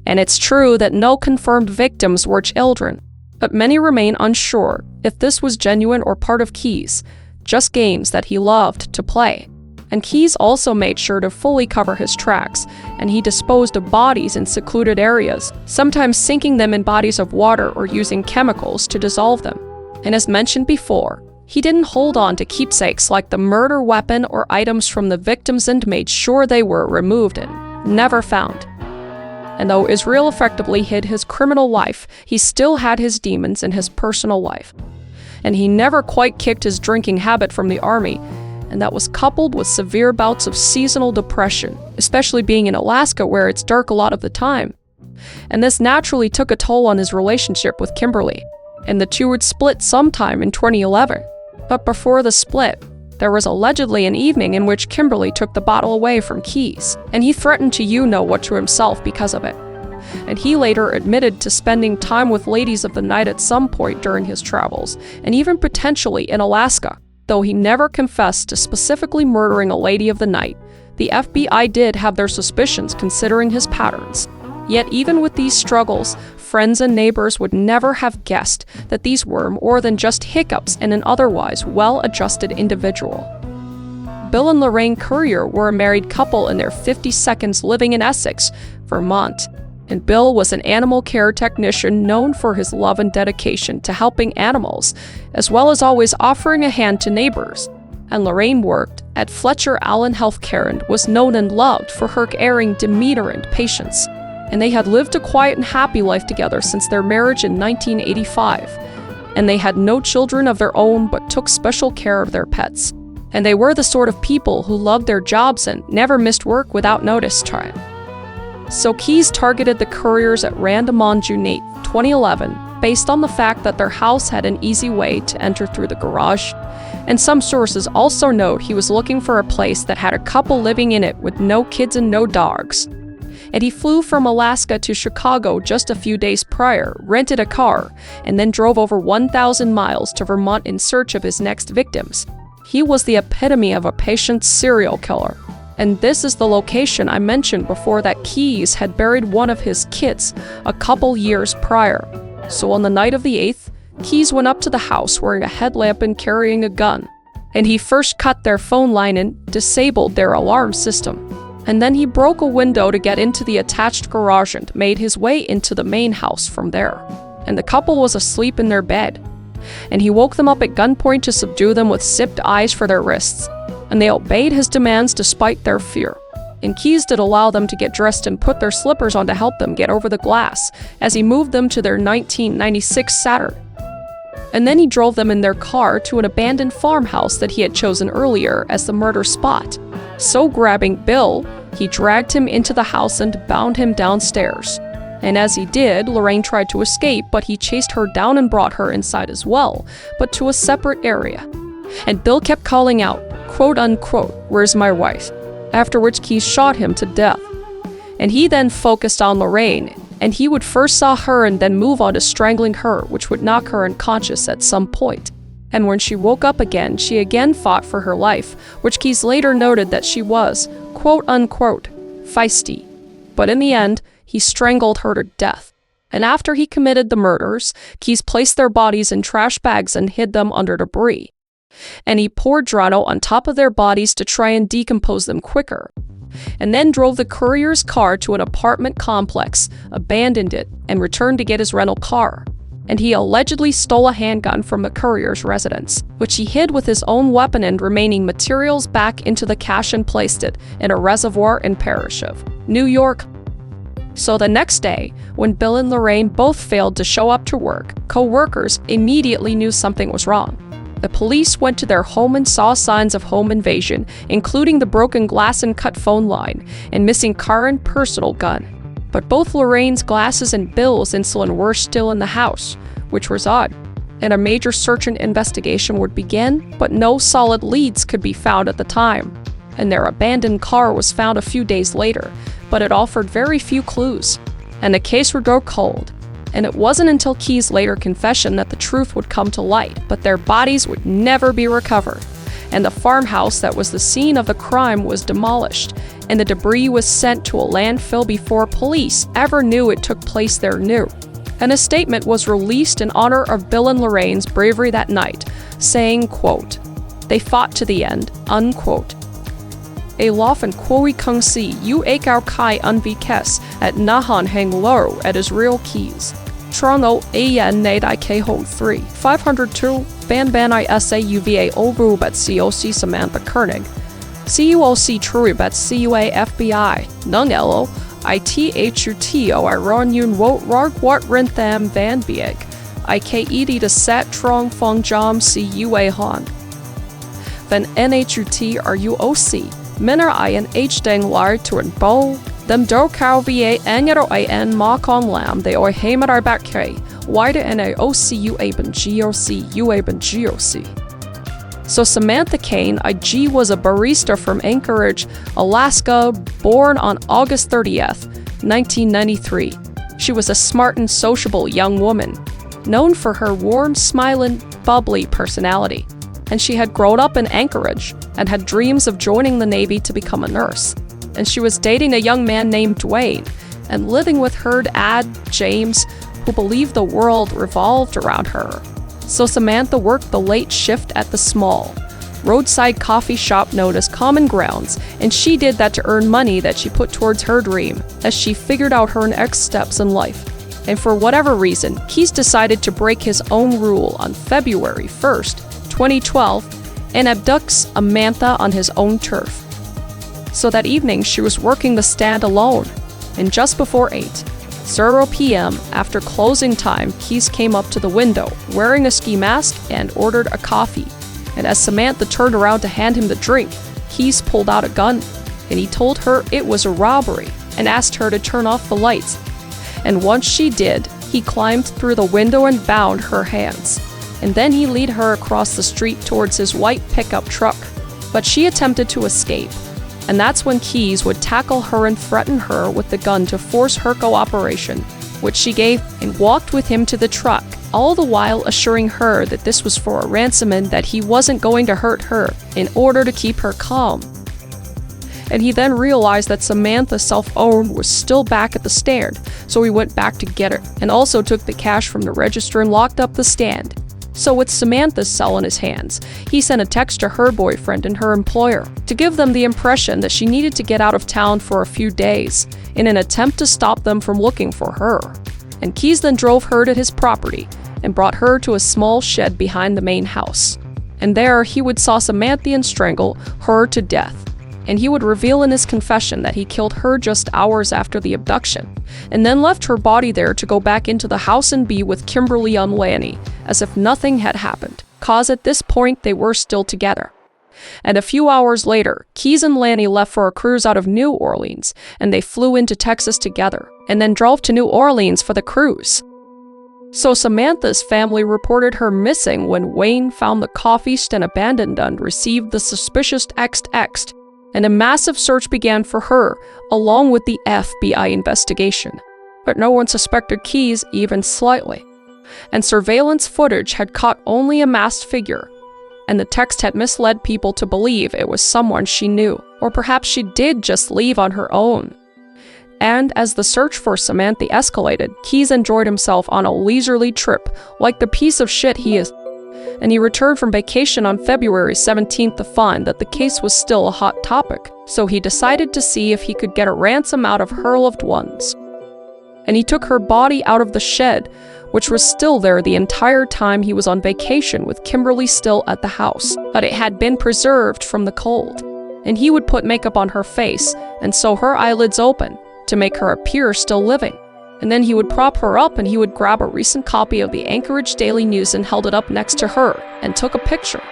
And it's true that no confirmed victims were children, but many remain unsure if this was genuine or part of Keyes, just games that he loved to play. And Keyes also made sure to fully cover his tracks, and he disposed of bodies in secluded areas, sometimes sinking them in bodies of water or using chemicals to dissolve them. And as mentioned before, he didn't hold on to keepsakes like the murder weapon or items from the victims and made sure they were removed and never found. And though Israel effectively hid his criminal life, he still had his demons in his personal life. And he never quite kicked his drinking habit from the army, and that was coupled with severe bouts of seasonal depression, especially being in Alaska where it's dark a lot of the time. And this naturally took a toll on his relationship with Kimberly, and the two would split sometime in 2011. But before the split, there was allegedly an evening in which Kimberly took the bottle away from Keyes, and he threatened to what to himself because of it. And he later admitted to spending time with ladies of the night at some point during his travels, and even potentially in Alaska. Though he never confessed to specifically murdering a lady of the night, The FBI did have their suspicions considering his patterns. Yet even with these struggles, friends and neighbors would never have guessed that these were more than just hiccups in an otherwise well-adjusted individual. Bill and Lorraine Currier were a married couple in their 52nds living in Essex, Vermont. And Bill was an animal care technician known for his love and dedication to helping animals, as well as always offering a hand to neighbors. And Lorraine worked at Fletcher Allen Healthcare and was known and loved for her caring demeanor and patience. And they had lived a quiet and happy life together since their marriage in 1985. And they had no children of their own but took special care of their pets. And they were the sort of people who loved their jobs and never missed work without notice time. So Keyes targeted the Curriers at random on June 8, 2011, based on the fact that their house had an easy way to enter through the garage. And some sources also note he was looking for a place that had a couple living in it with no kids and no dogs. And he flew from Alaska to Chicago just a few days prior, rented a car, and then drove over 1,000 miles to Vermont in search of his next victims. He was the epitome of a patient serial killer. And this is the location I mentioned before that Keyes had buried one of his kids a couple years prior. So on the night of the 8th, Keyes went up to the house wearing a headlamp and carrying a gun. And he first cut their phone line and disabled their alarm system. And then he broke a window to get into the attached garage and made his way into the main house from there. And the couple was asleep in their bed. And he woke them up at gunpoint to subdue them with sipped eyes for their wrists. And they obeyed his demands despite their fear. And Keyes did allow them to get dressed and put their slippers on to help them get over the glass as he moved them to their 1996 Saturn. And then he drove them in their car to an abandoned farmhouse that he had chosen earlier as the murder spot. So grabbing Bill, he dragged him into the house and bound him downstairs. And as he did, Lorraine tried to escape, but he chased her down and brought her inside as well, but to a separate area. And Bill kept calling out, quote unquote, "Where's my wife?" After which Keyes shot him to death. And he then focused on Lorraine, and he would first saw her and then move on to strangling her, which would knock her unconscious at some point. And when she woke up again, she again fought for her life, which Keyes later noted that she was, quote unquote, feisty. But in the end, he strangled her to death. And after he committed the murders, Keyes placed their bodies in trash bags and hid them under debris. And he poured Drano on top of their bodies to try and decompose them quicker. And then drove the Currier's car to an apartment complex, abandoned it, and returned to get his rental car. And he allegedly stole a handgun from the Currier's residence, which he hid with his own weapon and remaining materials back into the cache and placed it in a reservoir in Parish of New York. So the next day, when Bill and Lorraine both failed to show up to work, co-workers immediately knew something was wrong. The police went to their home and saw signs of home invasion, including the broken glass and cut phone line, and missing car and personal gun. But both Lorraine's glasses and Bill's insulin were still in the house, which was odd. And a major search and investigation would begin, but no solid leads could be found at the time. And their abandoned car was found a few days later, but it offered very few clues. And the case would go cold. And it wasn't until Keyes' later confession that the truth would come to light, but their bodies would never be recovered. And the farmhouse that was the scene of the crime was demolished, and the debris was sent to a landfill before police ever knew it took place there new. And a statement was released in honor of Bill and Lorraine's bravery that night, saying, quote, "They fought to the end," unquote. A lofen kwoi kung si yu akau kai unvikes at nahan hang low at Israel Keyes. Trono ayen nadai kho 3 502 ban I sauva ovu bet coc Samantha Koenig. CUOC true bet CUA FBI nung elo ITHUTO iron yun wot rarg wat rintham van bieg IKED to set trong fong jom CUA han. Then NHUT RUOC Minner ian H deng lar to an bow. Them do cow va angero in mock on lamb they oi hamer ar back k. Why to NAOCU aben GOC uaben GOC. So Samantha Kane, IG was a barista from Anchorage, Alaska, born on August 30th, 1993. She was a smart and sociable young woman, known for her warm, smiling, bubbly personality. and she had grown up in Anchorage and had dreams of joining the Navy to become a nurse. And she was dating a young man named Dwayne and living with her dad, James, who believed the world revolved around her. So Samantha worked the late shift at the small roadside coffee shop known as Common Grounds, and she did that to earn money that she put towards her dream as she figured out her next steps in life. And for whatever reason, Keys decided to break his own rule on February 1st, 2012, and abducts Samantha on his own turf. So that evening, she was working the stand alone, and just before 8:00 p.m., after closing time, Keys came up to the window, wearing a ski mask, and ordered a coffee. And as Samantha turned around to hand him the drink, Keys pulled out a gun, and he told her it was a robbery and asked her to turn off the lights. And once she did, he climbed through the window and bound her hands. And then he led her across the street towards his white pickup truck. But she attempted to escape, and that's when Keys would tackle her and threaten her with the gun to force her cooperation, which she gave, and walked with him to the truck, all the while assuring her that this was for a ransom and that he wasn't going to hurt her in order to keep her calm. And he then realized that Samantha's cell phone was still back at the stand, so he went back to get her, and also took the cash from the register and locked up the stand. So with Samantha's cell in his hands, he sent a text to her boyfriend and her employer to give them the impression that she needed to get out of town for a few days in an attempt to stop them from looking for her. And Keys then drove her to his property and brought her to a small shed behind the main house. And there he would saw Samantha and strangle her to death. And he would reveal in his confession that he killed her just hours after the abduction, and then left her body there to go back into the house and be with Kimberly and Lanny, as if nothing had happened, cause at this point they were still together. And a few hours later, Keys and Lanny left for a cruise out of New Orleans, and they flew into Texas together, and then drove to New Orleans for the cruise. So Samantha's family reported her missing when Wayne found the coffee stand abandoned and received the suspicious text, and a massive search began for her, along with the FBI investigation. But no one suspected Keys even slightly. And surveillance footage had caught only a masked figure, and the text had misled people to believe it was someone she knew, or perhaps she did just leave on her own. And as the search for Samantha escalated, Keys enjoyed himself on a leisurely trip, like the piece of shit he is. And he returned from vacation on February 17th to find that the case was still a hot topic, so he decided to see if he could get a ransom out of her loved ones. And he took her body out of the shed, which was still there the entire time he was on vacation with Kimberly still at the house, but it had been preserved from the cold. And he would put makeup on her face and sew her eyelids open to make her appear still living. And then he would prop her up and he would grab a recent copy of the Anchorage Daily News and held it up next to her and took a picture.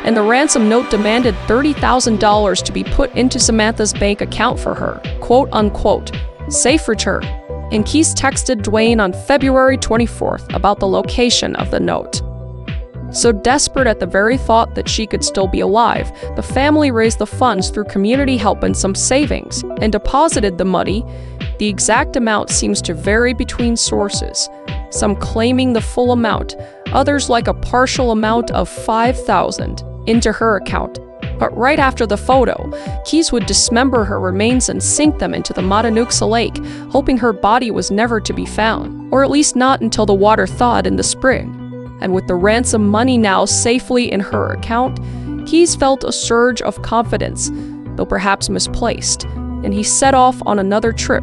And the ransom note demanded $30,000 to be put into Samantha's bank account for her, quote unquote, safe return. And Keys texted Dwayne on February 24th about the location of the note. So desperate at the very thought that she could still be alive, the family raised the funds through community help and some savings, and deposited the money. The exact amount seems to vary between sources, some claiming the full amount, others like a partial amount of $5,000 into her account. But right after the photo, Keys would dismember her remains and sink them into the Matanuska Lake, hoping her body was never to be found, or at least not until the water thawed in the spring. And with the ransom money now safely in her account, Keys felt a surge of confidence, though perhaps misplaced, and he set off on another trip,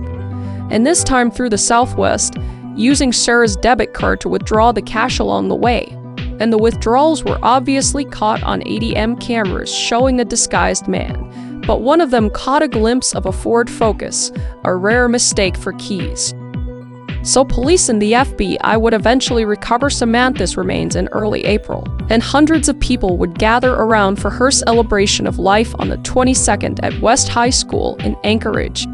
and this time through the Southwest, using Sarah's debit card to withdraw the cash along the way. And the withdrawals were obviously caught on ATM cameras showing the disguised man, but one of them caught a glimpse of a Ford Focus, a rare mistake for Keys. So police and the FBI would eventually recover Samantha's remains in early April, and hundreds of people would gather around for her celebration of life on the 22nd at West High School in Anchorage.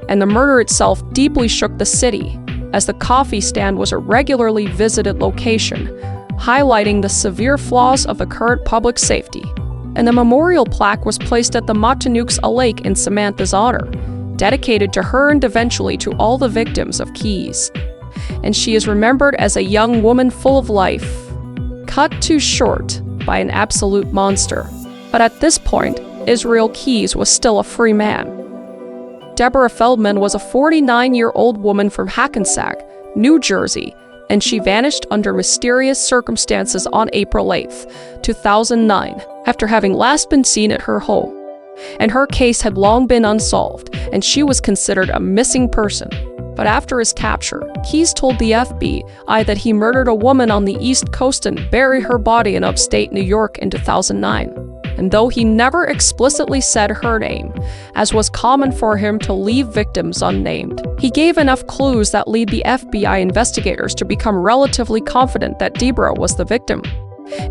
And the murder itself deeply shook the city, as the coffee stand was a regularly visited location, highlighting the severe flaws of the current public safety. And a memorial plaque was placed at the Matanuska Lake in Samantha's honor, dedicated to her and eventually to all the victims of Keys. And she is remembered as a young woman full of life. Cut too short. by an absolute monster. But at this point, Israel Keyes was still a free man. Deborah Feldman was a 49-year-old woman from Hackensack, New Jersey, and she vanished under mysterious circumstances on April 8, 2009, after having last been seen at her home. And her case had long been unsolved, and she was considered a missing person. But after his capture, Keyes told the FBI that he murdered a woman on the East Coast and buried her body in upstate New York in 2009. And though he never explicitly said her name, as was common for him to leave victims unnamed, he gave enough clues that lead the FBI investigators to become relatively confident that Deborah was the victim.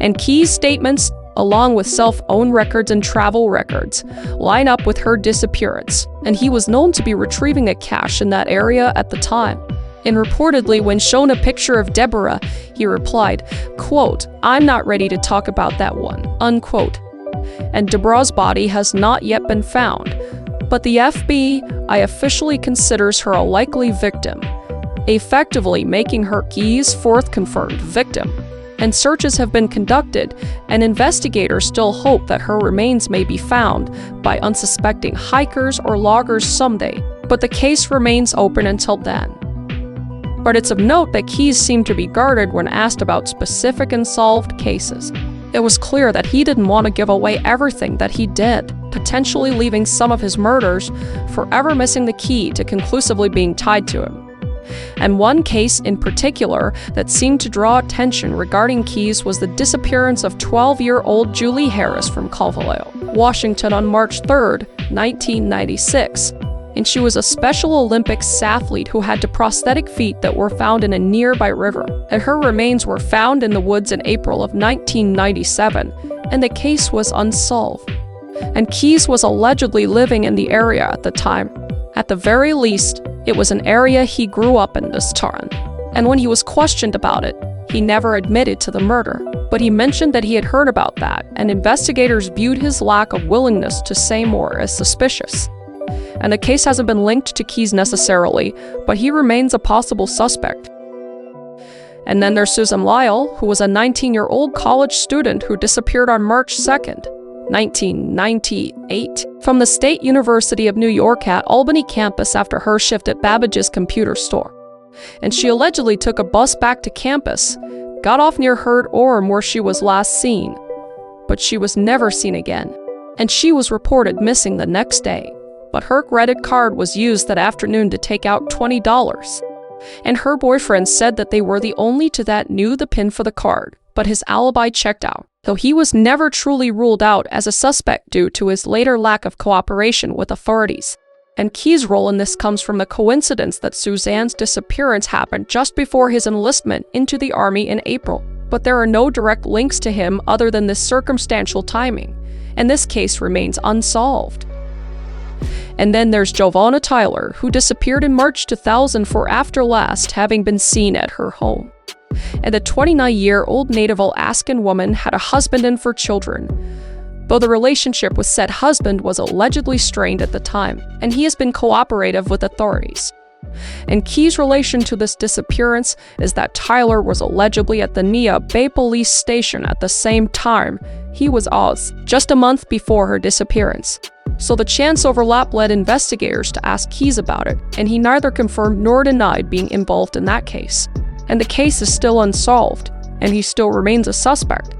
And Keyes' statements, along with self-owned records and travel records, line up with her disappearance, and he was known to be retrieving a cache in that area at the time. And reportedly, when shown a picture of Deborah, he replied, quote, "I'm not ready to talk about that one," unquote. And Deborah's body has not yet been found, but the FBI officially considers her a likely victim, effectively making her Keyes' fourth confirmed victim. And searches have been conducted, and investigators still hope that her remains may be found by unsuspecting hikers or loggers someday, but the case remains open until then. But it's of note that Keyes seemed to be guarded when asked about specific unsolved cases. It was clear that he didn't want to give away everything that he did, potentially leaving some of his murders forever missing the key to conclusively being tied to him. And one case in particular that seemed to draw attention regarding Keyes was the disappearance of 12-year-old Julie Harris from Colville, Washington on March 3, 1996. And she was a Special Olympics athlete who had prosthetic feet that were found in a nearby river. And her remains were found in the woods in April of 1997, and the case was unsolved. And Keyes was allegedly living in the area at the time. At the very least, it was an area he grew up in this time. And when he was questioned about it, he never admitted to the murder, but he mentioned that he had heard about that, and investigators viewed his lack of willingness to say more as suspicious. And the case hasn't been linked to Keyes necessarily, but he remains a possible suspect. And then there's Susan Lyle, who was a 19-year-old college student who disappeared on March 2nd, 1998, from the State University of New York at Albany campus after her shift at Babbage's computer store. And she allegedly took a bus back to campus, got off near Herd Orm where she was last seen, but she was never seen again, and she was reported missing the next day. But her credit card was used that afternoon to take out $20. And her boyfriend said that they were the only two that knew the PIN for the card, but his alibi checked out, though he was never truly ruled out as a suspect due to his later lack of cooperation with authorities. And Keyes' role in this comes from the coincidence that Suzanne's disappearance happened just before his enlistment into the Army in April. But there are no direct links to him other than this circumstantial timing, and this case remains unsolved. And then there's Giovanna Tyler, who disappeared in March 2004 after last having been seen at her home. And the 29-year-old native Alaskan woman had a husband and 4 children, though the relationship with said husband was allegedly strained at the time, and he has been cooperative with authorities. And Keyes' relation to this disappearance is that Tyler was allegedly at the Nia Bay police station at the same time he was Oz, just a month before her disappearance. So the chance overlap led investigators to ask Keyes about it, and he neither confirmed nor denied being involved in that case. And the case is still unsolved, and he still remains a suspect.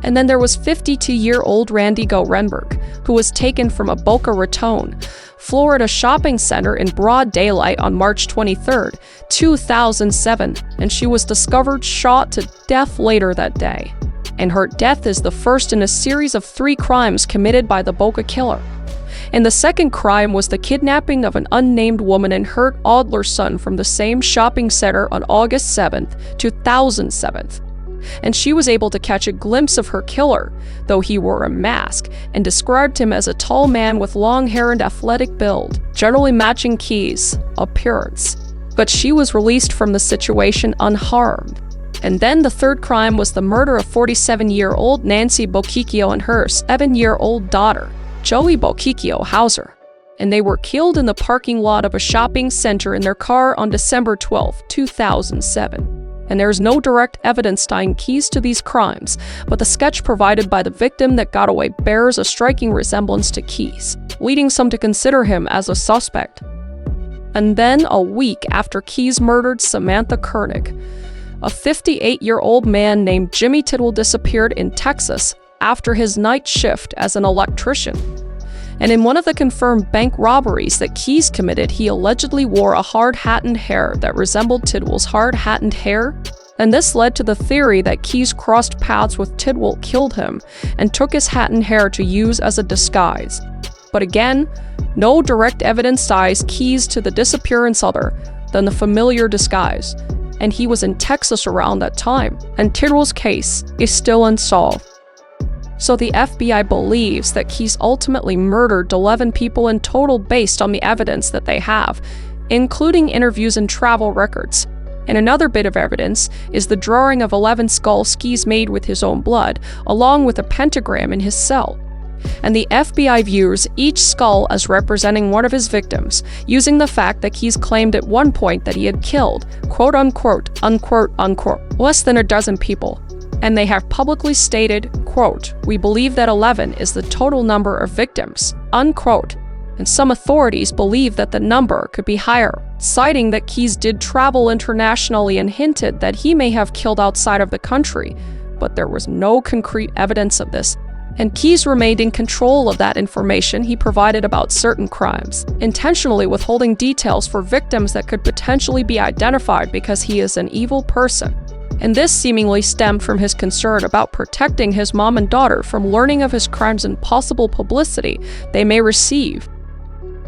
And then there was 52-year-old Randy Gorenberg, who was taken from a Boca Raton, Florida shopping center in broad daylight on March 23, 2007, and she was discovered shot to death later that day. And her death is the first in a series of 3 crimes committed by the Boca killer. And the second crime was the kidnapping of an unnamed woman and Hurt Adler's son from the same shopping center on August 7, 2007. And she was able to catch a glimpse of her killer, though he wore a mask, and described him as a tall man with long hair and athletic build, generally matching Keyes' appearance. But she was released from the situation unharmed. And then the third crime was the murder of 47-year-old Nancy Bochicchio and her 7-year-old daughter, Joey Bochicchio Hauser. And they were killed in the parking lot of a shopping center in their car on December 12, 2007. and there is no direct evidence tying Keyes to these crimes, but the sketch provided by the victim that got away bears a striking resemblance to Keyes, leading some to consider him as a suspect. And then, a week after Keyes murdered Samantha Koenig, a 58-year-old man named Jimmy Tidwell disappeared in Texas after his night shift as an electrician. And in one of the confirmed bank robberies that Keyes committed, he allegedly wore a hard-hatted hair that resembled Tidwell's hard-hatted hair. And this led to the theory that Keyes crossed paths with Tidwell, killed him, and took his hat and hair to use as a disguise. But again, no direct evidence ties Keyes to the disappearance other than the familiar disguise, and he was in Texas around that time, and Tidwell's case is still unsolved. So the FBI believes that Keyes ultimately murdered 11 people in total based on the evidence that they have, including interviews and travel records. And another bit of evidence is the drawing of 11 skulls Keyes made with his own blood, along with a pentagram in his cell. And the FBI views each skull as representing one of his victims, using the fact that Keyes claimed at one point that he had killed, quote unquote, unquote, unquote, less than a dozen people. And they have publicly stated, quote, "We believe that 11 is the total number of victims," unquote. And some authorities believe that the number could be higher, citing that Keyes did travel internationally and hinted that he may have killed outside of the country, but there was no concrete evidence of this. And Keyes remained in control of that information he provided about certain crimes, intentionally withholding details for victims that could potentially be identified because he is an evil person. And this seemingly stemmed from his concern about protecting his mom and daughter from learning of his crimes and possible publicity they may receive.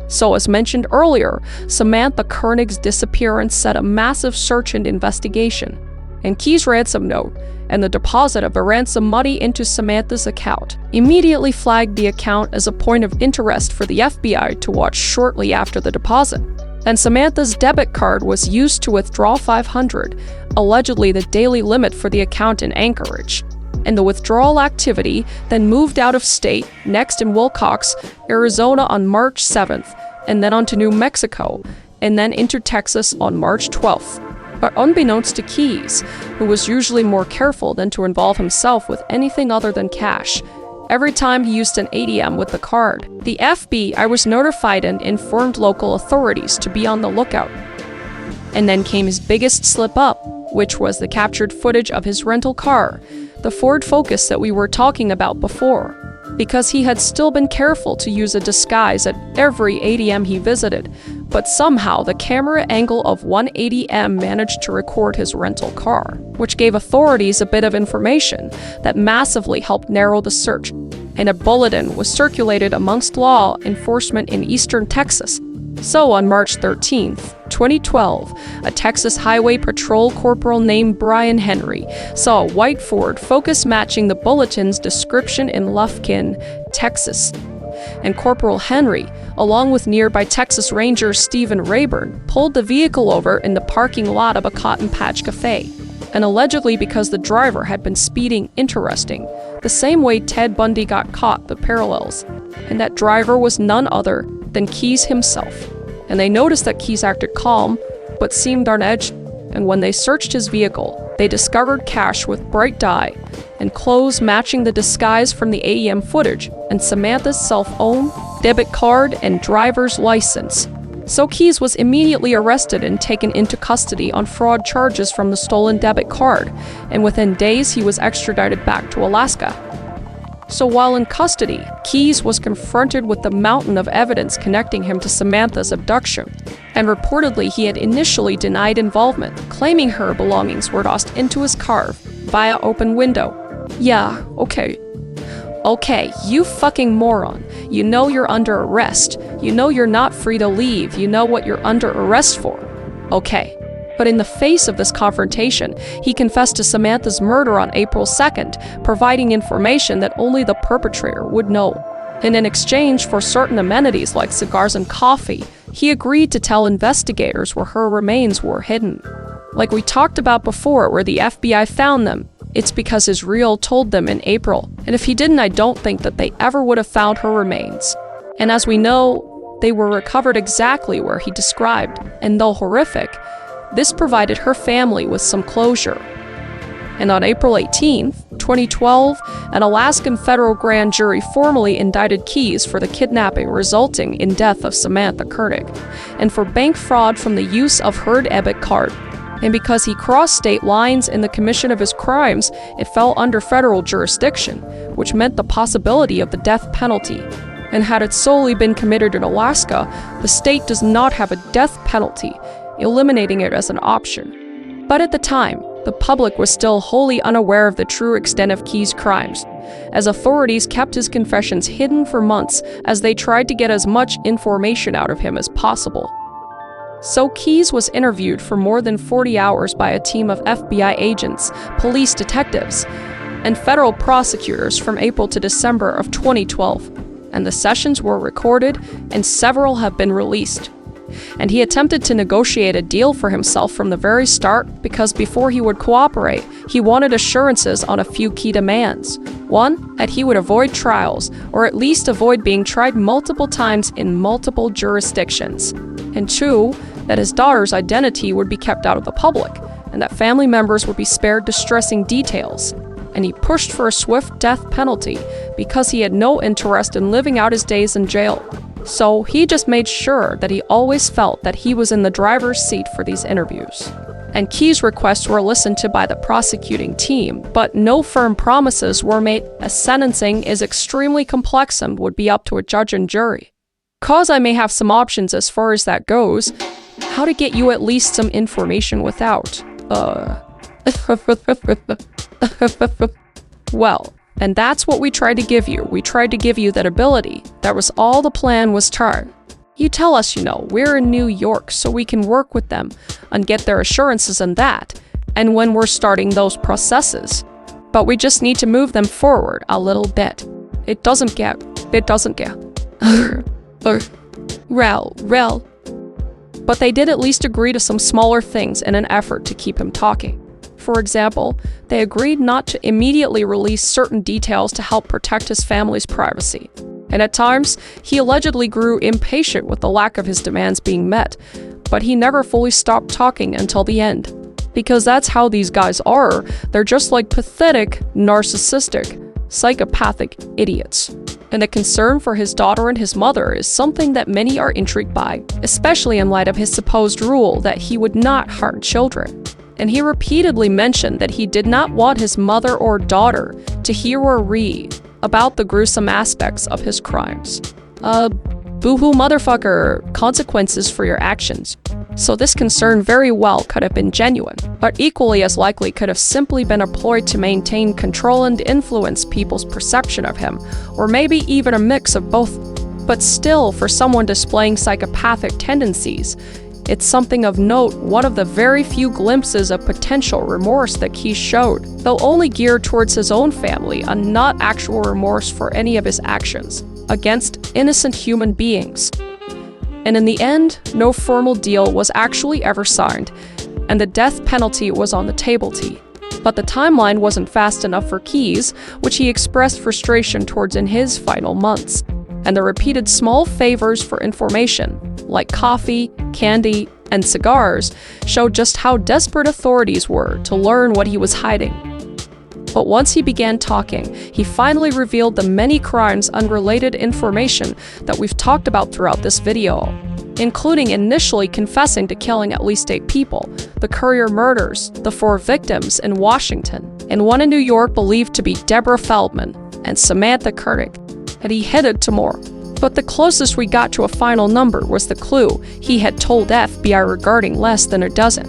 So, as mentioned earlier, Samantha Koenig's disappearance set a massive search and investigation. And Keyes' ransom note and the deposit of the ransom money into Samantha's account immediately flagged the account as a point of interest for the FBI to watch shortly after the deposit. And Samantha's debit card was used to withdraw $500, allegedly the daily limit for the account in Anchorage. And the withdrawal activity then moved out of state, next in Wilcox, Arizona on March 7th, and then on to New Mexico, and then into Texas on March 12th. But unbeknownst to Keyes, who was usually more careful than to involve himself with anything other than cash, every time he used an ATM with the card, the FBI was notified and informed local authorities to be on the lookout. And then came his biggest slip-up, which was the captured footage of his rental car, the Ford Focus that we were talking about before, because he had still been careful to use a disguise at every ATM he visited, but somehow the camera angle of one ATM managed to record his rental car, which gave authorities a bit of information that massively helped narrow the search, and a bulletin was circulated amongst law enforcement in eastern Texas. So on March 13th, 2012, a Texas Highway Patrol corporal named Brian Henry saw a white Ford Focus matching the bulletin's description in Lufkin, Texas. And Corporal Henry, along with nearby Texas Ranger Stephen Rayburn, pulled the vehicle over in the parking lot of a Cotton Patch Cafe. And allegedly because the driver had been speeding, interesting, the same way Ted Bundy got caught, the parallels. And that driver was none other than Keyes himself. And they noticed that Keyes acted calm, but seemed on edge, and when they searched his vehicle, they discovered cash with bright dye, and clothes matching the disguise from the ATM footage, and Samantha's cell phone, debit card, and driver's license. So Keyes was immediately arrested and taken into custody on fraud charges from the stolen debit card, and within days he was extradited back to Alaska. So while in custody, Keyes was confronted with the mountain of evidence connecting him to Samantha's abduction, and reportedly he had initially denied involvement, claiming her belongings were tossed into his car via open window. Yeah, okay, you fucking moron. You know you're under arrest. You know you're not free to leave. You know what you're under arrest for. Okay. But in the face of this confrontation, he confessed to Samantha's murder on April 2nd, providing information that only the perpetrator would know. And in exchange for certain amenities like cigars and coffee, he agreed to tell investigators where her remains were hidden. Like we talked about before, where the FBI found them, it's because his reel told them in April. And if he didn't, I don't think that they ever would have found her remains. And as we know, they were recovered exactly where he described. And though horrific, This provided her family with some closure. And on April 18, 2012, an Alaskan federal grand jury formally indicted Keyes for the kidnapping resulting in death of Samantha Koenig, and for bank fraud from the use of her debit card. And because he crossed state lines in the commission of his crimes, it fell under federal jurisdiction, which meant the possibility of the death penalty. And had it solely been committed in Alaska, the state does not have a death penalty, eliminating it as an option. But at the time, the public was still wholly unaware of the true extent of Keyes' crimes, as authorities kept his confessions hidden for months as they tried to get as much information out of him as possible. So Keyes was interviewed for more than 40 hours by a team of FBI agents, police detectives, and federal prosecutors from April to December of 2012, and the sessions were recorded and several have been released. And he attempted to negotiate a deal for himself from the very start because before he would cooperate, he wanted assurances on a few key demands. One, that he would avoid trials, or at least avoid being tried multiple times in multiple jurisdictions. And two, that his daughter's identity would be kept out of the public, and that family members would be spared distressing details. And he pushed for a swift death penalty because he had no interest in living out his days in jail. So he just made sure that he always felt that he was in the driver's seat for these interviews. And Keyes' requests were listened to by the prosecuting team, but no firm promises were made, as sentencing is extremely complex and would be up to a judge and jury. Cause I may have some options as far as that goes, how to get you at least some information without, well, and that's what we tried to give you. We tried to give you that ability. That was all the plan was turned. You tell us, we're in New York, so we can work with them and get their assurances and that, and when we're starting those processes. But we just need to move them forward a little bit. It doesn't get. Rel. But they did at least agree to some smaller things in an effort to keep him talking. For example, they agreed not to immediately release certain details to help protect his family's privacy. And at times, he allegedly grew impatient with the lack of his demands being met, but he never fully stopped talking until the end. Because that's how these guys are. They're just like pathetic, narcissistic, psychopathic idiots. And the concern for his daughter and his mother is something that many are intrigued by, especially in light of his supposed rule that he would not harm children. And he repeatedly mentioned that he did not want his mother or daughter to hear or read about the gruesome aspects of his crimes. Boo-hoo motherfucker, consequences for your actions. So this concern very well could have been genuine, but equally as likely could have simply been a ploy to maintain control and influence people's perception of him, or maybe even a mix of both. But still, for someone displaying psychopathic tendencies, it's something of note, one of the very few glimpses of potential remorse that Keyes showed, though only geared towards his own family and not actual remorse for any of his actions against innocent human beings. And in the end, no formal deal was actually ever signed, and the death penalty was on the table. But the timeline wasn't fast enough for Keyes, which he expressed frustration towards in his final months. And the repeated small favors for information, like coffee, candy, and cigars, showed just how desperate authorities were to learn what he was hiding. But once he began talking, he finally revealed the many crimes and related information that we've talked about throughout this video, including initially confessing to killing at least 8 people, the Courier murders, the 4 victims in Washington, and one in New York believed to be Deborah Feldman and Samantha Koenig, and he hinted to more. But the closest we got to a final number was the clue he had told FBI regarding less than a dozen,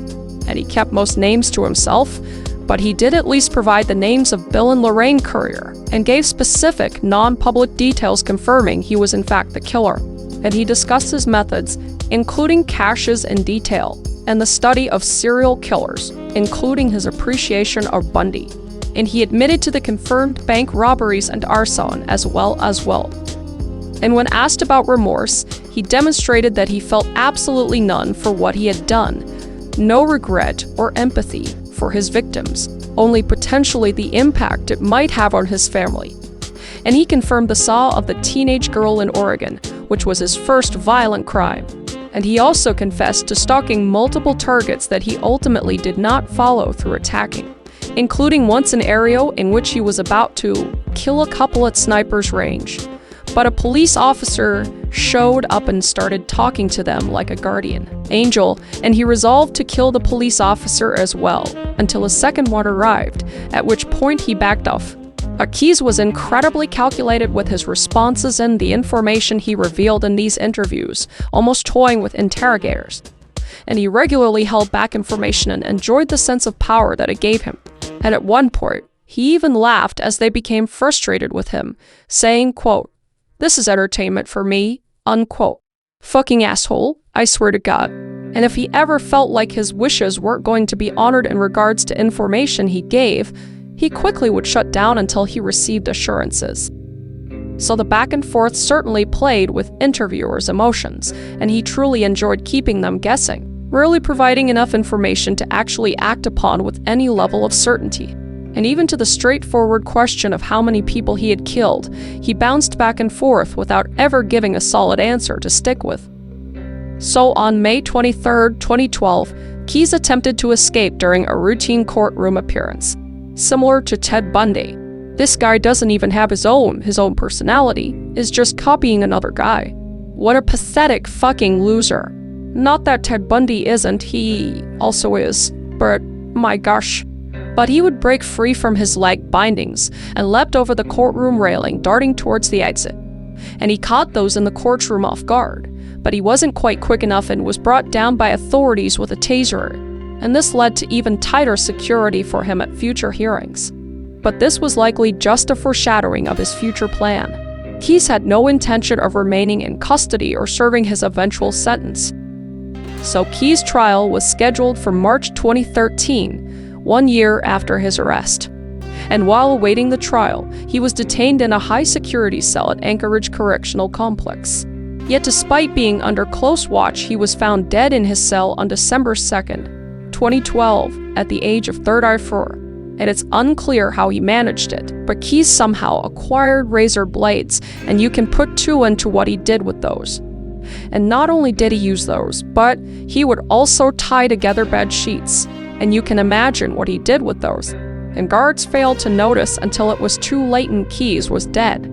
and he kept most names to himself, but he did at least provide the names of Bill and Lorraine Courier, and gave specific, non-public details confirming he was in fact the killer. And he discussed his methods, including caches in detail, and the study of serial killers, including his appreciation of Bundy. And he admitted to the confirmed bank robberies and arson as well. And when asked about remorse, he demonstrated that he felt absolutely none for what he had done, no regret or empathy for his victims, only potentially the impact it might have on his family. And he confirmed the saw of the teenage girl in Oregon, which was his first violent crime. And he also confessed to stalking multiple targets that he ultimately did not follow through attacking, including once an area in which he was about to kill a couple at sniper's range. But a police officer showed up and started talking to them like a guardian angel, and he resolved to kill the police officer as well, until a second one arrived, at which point he backed off. Keyes was incredibly calculated with his responses and the information he revealed in these interviews, almost toying with interrogators. And he regularly held back information and enjoyed the sense of power that it gave him. And at one point, he even laughed as they became frustrated with him, saying, quote, "This is entertainment for me," unquote. Fucking asshole, I swear to God. And if he ever felt like his wishes weren't going to be honored in regards to information he gave, he quickly would shut down until he received assurances. So the back and forth certainly played with interviewers' emotions, and he truly enjoyed keeping them guessing, rarely providing enough information to actually act upon with any level of certainty. And even to the straightforward question of how many people he had killed, he bounced back and forth without ever giving a solid answer to stick with. So on May 23, 2012, Keyes attempted to escape during a routine courtroom appearance. Similar to Ted Bundy, this guy doesn't even have his own personality, is just copying another guy. What a pathetic fucking loser. Not that Ted Bundy isn't, he also is, but my gosh. But he would break free from his leg bindings and leapt over the courtroom railing, darting towards the exit. And he caught those in the courtroom off guard, but he wasn't quite quick enough and was brought down by authorities with a taser. And this led to even tighter security for him at future hearings. But this was likely just a foreshadowing of his future plan. Keyes had no intention of remaining in custody or serving his eventual sentence. So Keyes' trial was scheduled for March 2013, 1 year after his arrest. And while awaiting the trial, he was detained in a high-security cell at Anchorage Correctional Complex. Yet despite being under close watch, he was found dead in his cell on December 2nd, 2012, at the age of 34, and it's unclear how he managed it, but Keyes somehow acquired razor blades, and you can put two into what he did with those. And not only did he use those, but he would also tie together bed sheets, and you can imagine what he did with those. And guards failed to notice until it was too late and Keyes was dead.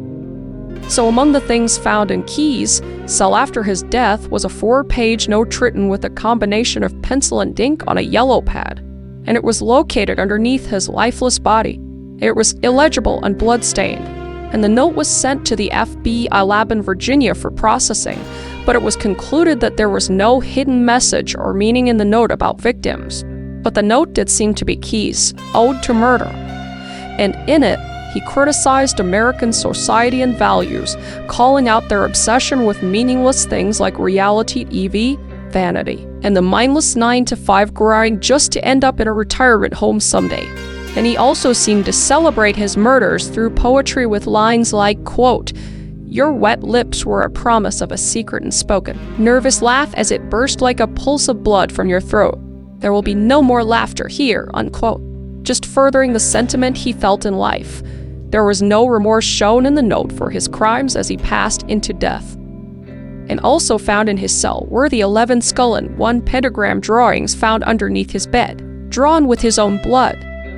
So among the things found in Keyes' cell after his death was a 4-page note written with a combination of pencil and ink on a yellow pad, and it was located underneath his lifeless body. It was illegible and bloodstained, and the note was sent to the FBI lab in Virginia for processing, but it was concluded that there was no hidden message or meaning in the note about victims. But the note did seem to be Keyes' ode to murder, and in it, he criticized American society and values, calling out their obsession with meaningless things like reality TV, vanity, and the mindless 9-to-5 grind just to end up in a retirement home someday. And he also seemed to celebrate his murders through poetry with lines like, quote, "Your wet lips were a promise of a secret unspoken. Nervous laugh as it burst like a pulse of blood from your throat. There will be no more laughter here," unquote. Just furthering the sentiment he felt in life. There was no remorse shown in the note for his crimes as he passed into death. And also found in his cell were the 11 skull and 1 pentagram drawings found underneath his bed, drawn with his own blood.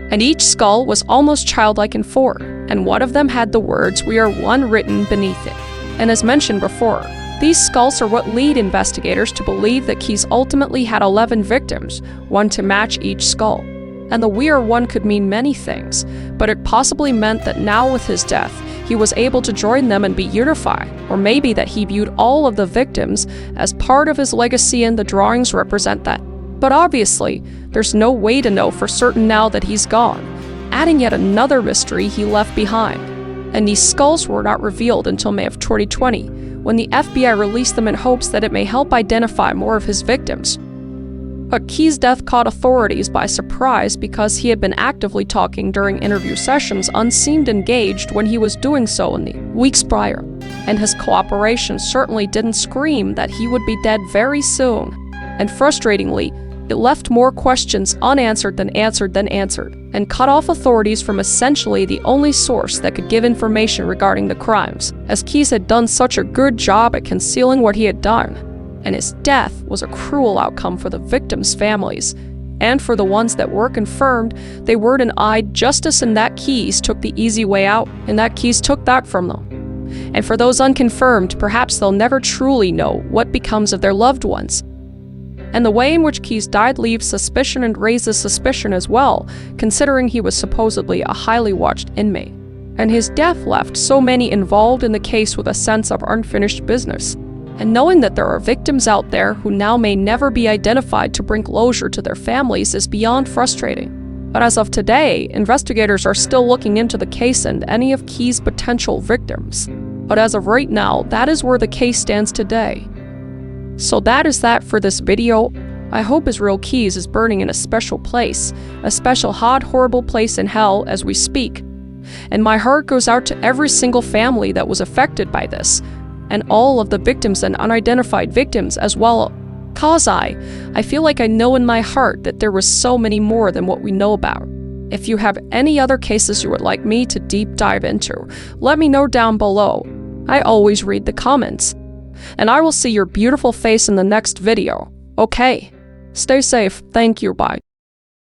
And each skull was almost childlike in form, and one of them had the words "We are one" written beneath it. And as mentioned before, these skulls are what lead investigators to believe that Keyes ultimately had 11 victims, one to match each skull. And the "we are one" could mean many things, but it possibly meant that now with his death, he was able to join them and be unified, or maybe that he viewed all of the victims as part of his legacy and the drawings represent that. But obviously, there's no way to know for certain now that he's gone, adding yet another mystery he left behind. And these skulls were not revealed until May of 2020, when the FBI released them in hopes that it may help identify more of his victims. But Keyes' death caught authorities by surprise because he had been actively talking during interview sessions unseemed engaged when he was doing so in the weeks prior, and his cooperation certainly didn't scream that he would be dead very soon. And frustratingly, it left more questions unanswered than answered, and cut off authorities from essentially the only source that could give information regarding the crimes, as Keyes had done such a good job at concealing what he had done. and his death was a cruel outcome for the victims' families. And for the ones that were confirmed, they were denied justice, and that Keys took the easy way out, and that Keys took that from them. And for those unconfirmed, perhaps they'll never truly know what becomes of their loved ones. And the way in which Keys died leaves suspicion and raises suspicion as well, considering he was supposedly a highly watched inmate. And his death left so many involved in the case with a sense of unfinished business. And knowing that there are victims out there who now may never be identified to bring closure to their families is beyond frustrating. But as of today, investigators are still looking into the case and any of Keys' potential victims. But as of right now, that is where the case stands today. So that is that for this video. I hope Israel Keys is burning in a special place, a special hot, horrible place in hell as we speak. And my heart goes out to every single family that was affected by this, and all of the victims and unidentified victims as well. Cause I feel like I know in my heart that there was so many more than what we know about. If you have any other cases you would like me to deep dive into, let me know down below. I always read the comments. And I will see your beautiful face in the next video. Okay, stay safe. Thank you. Bye.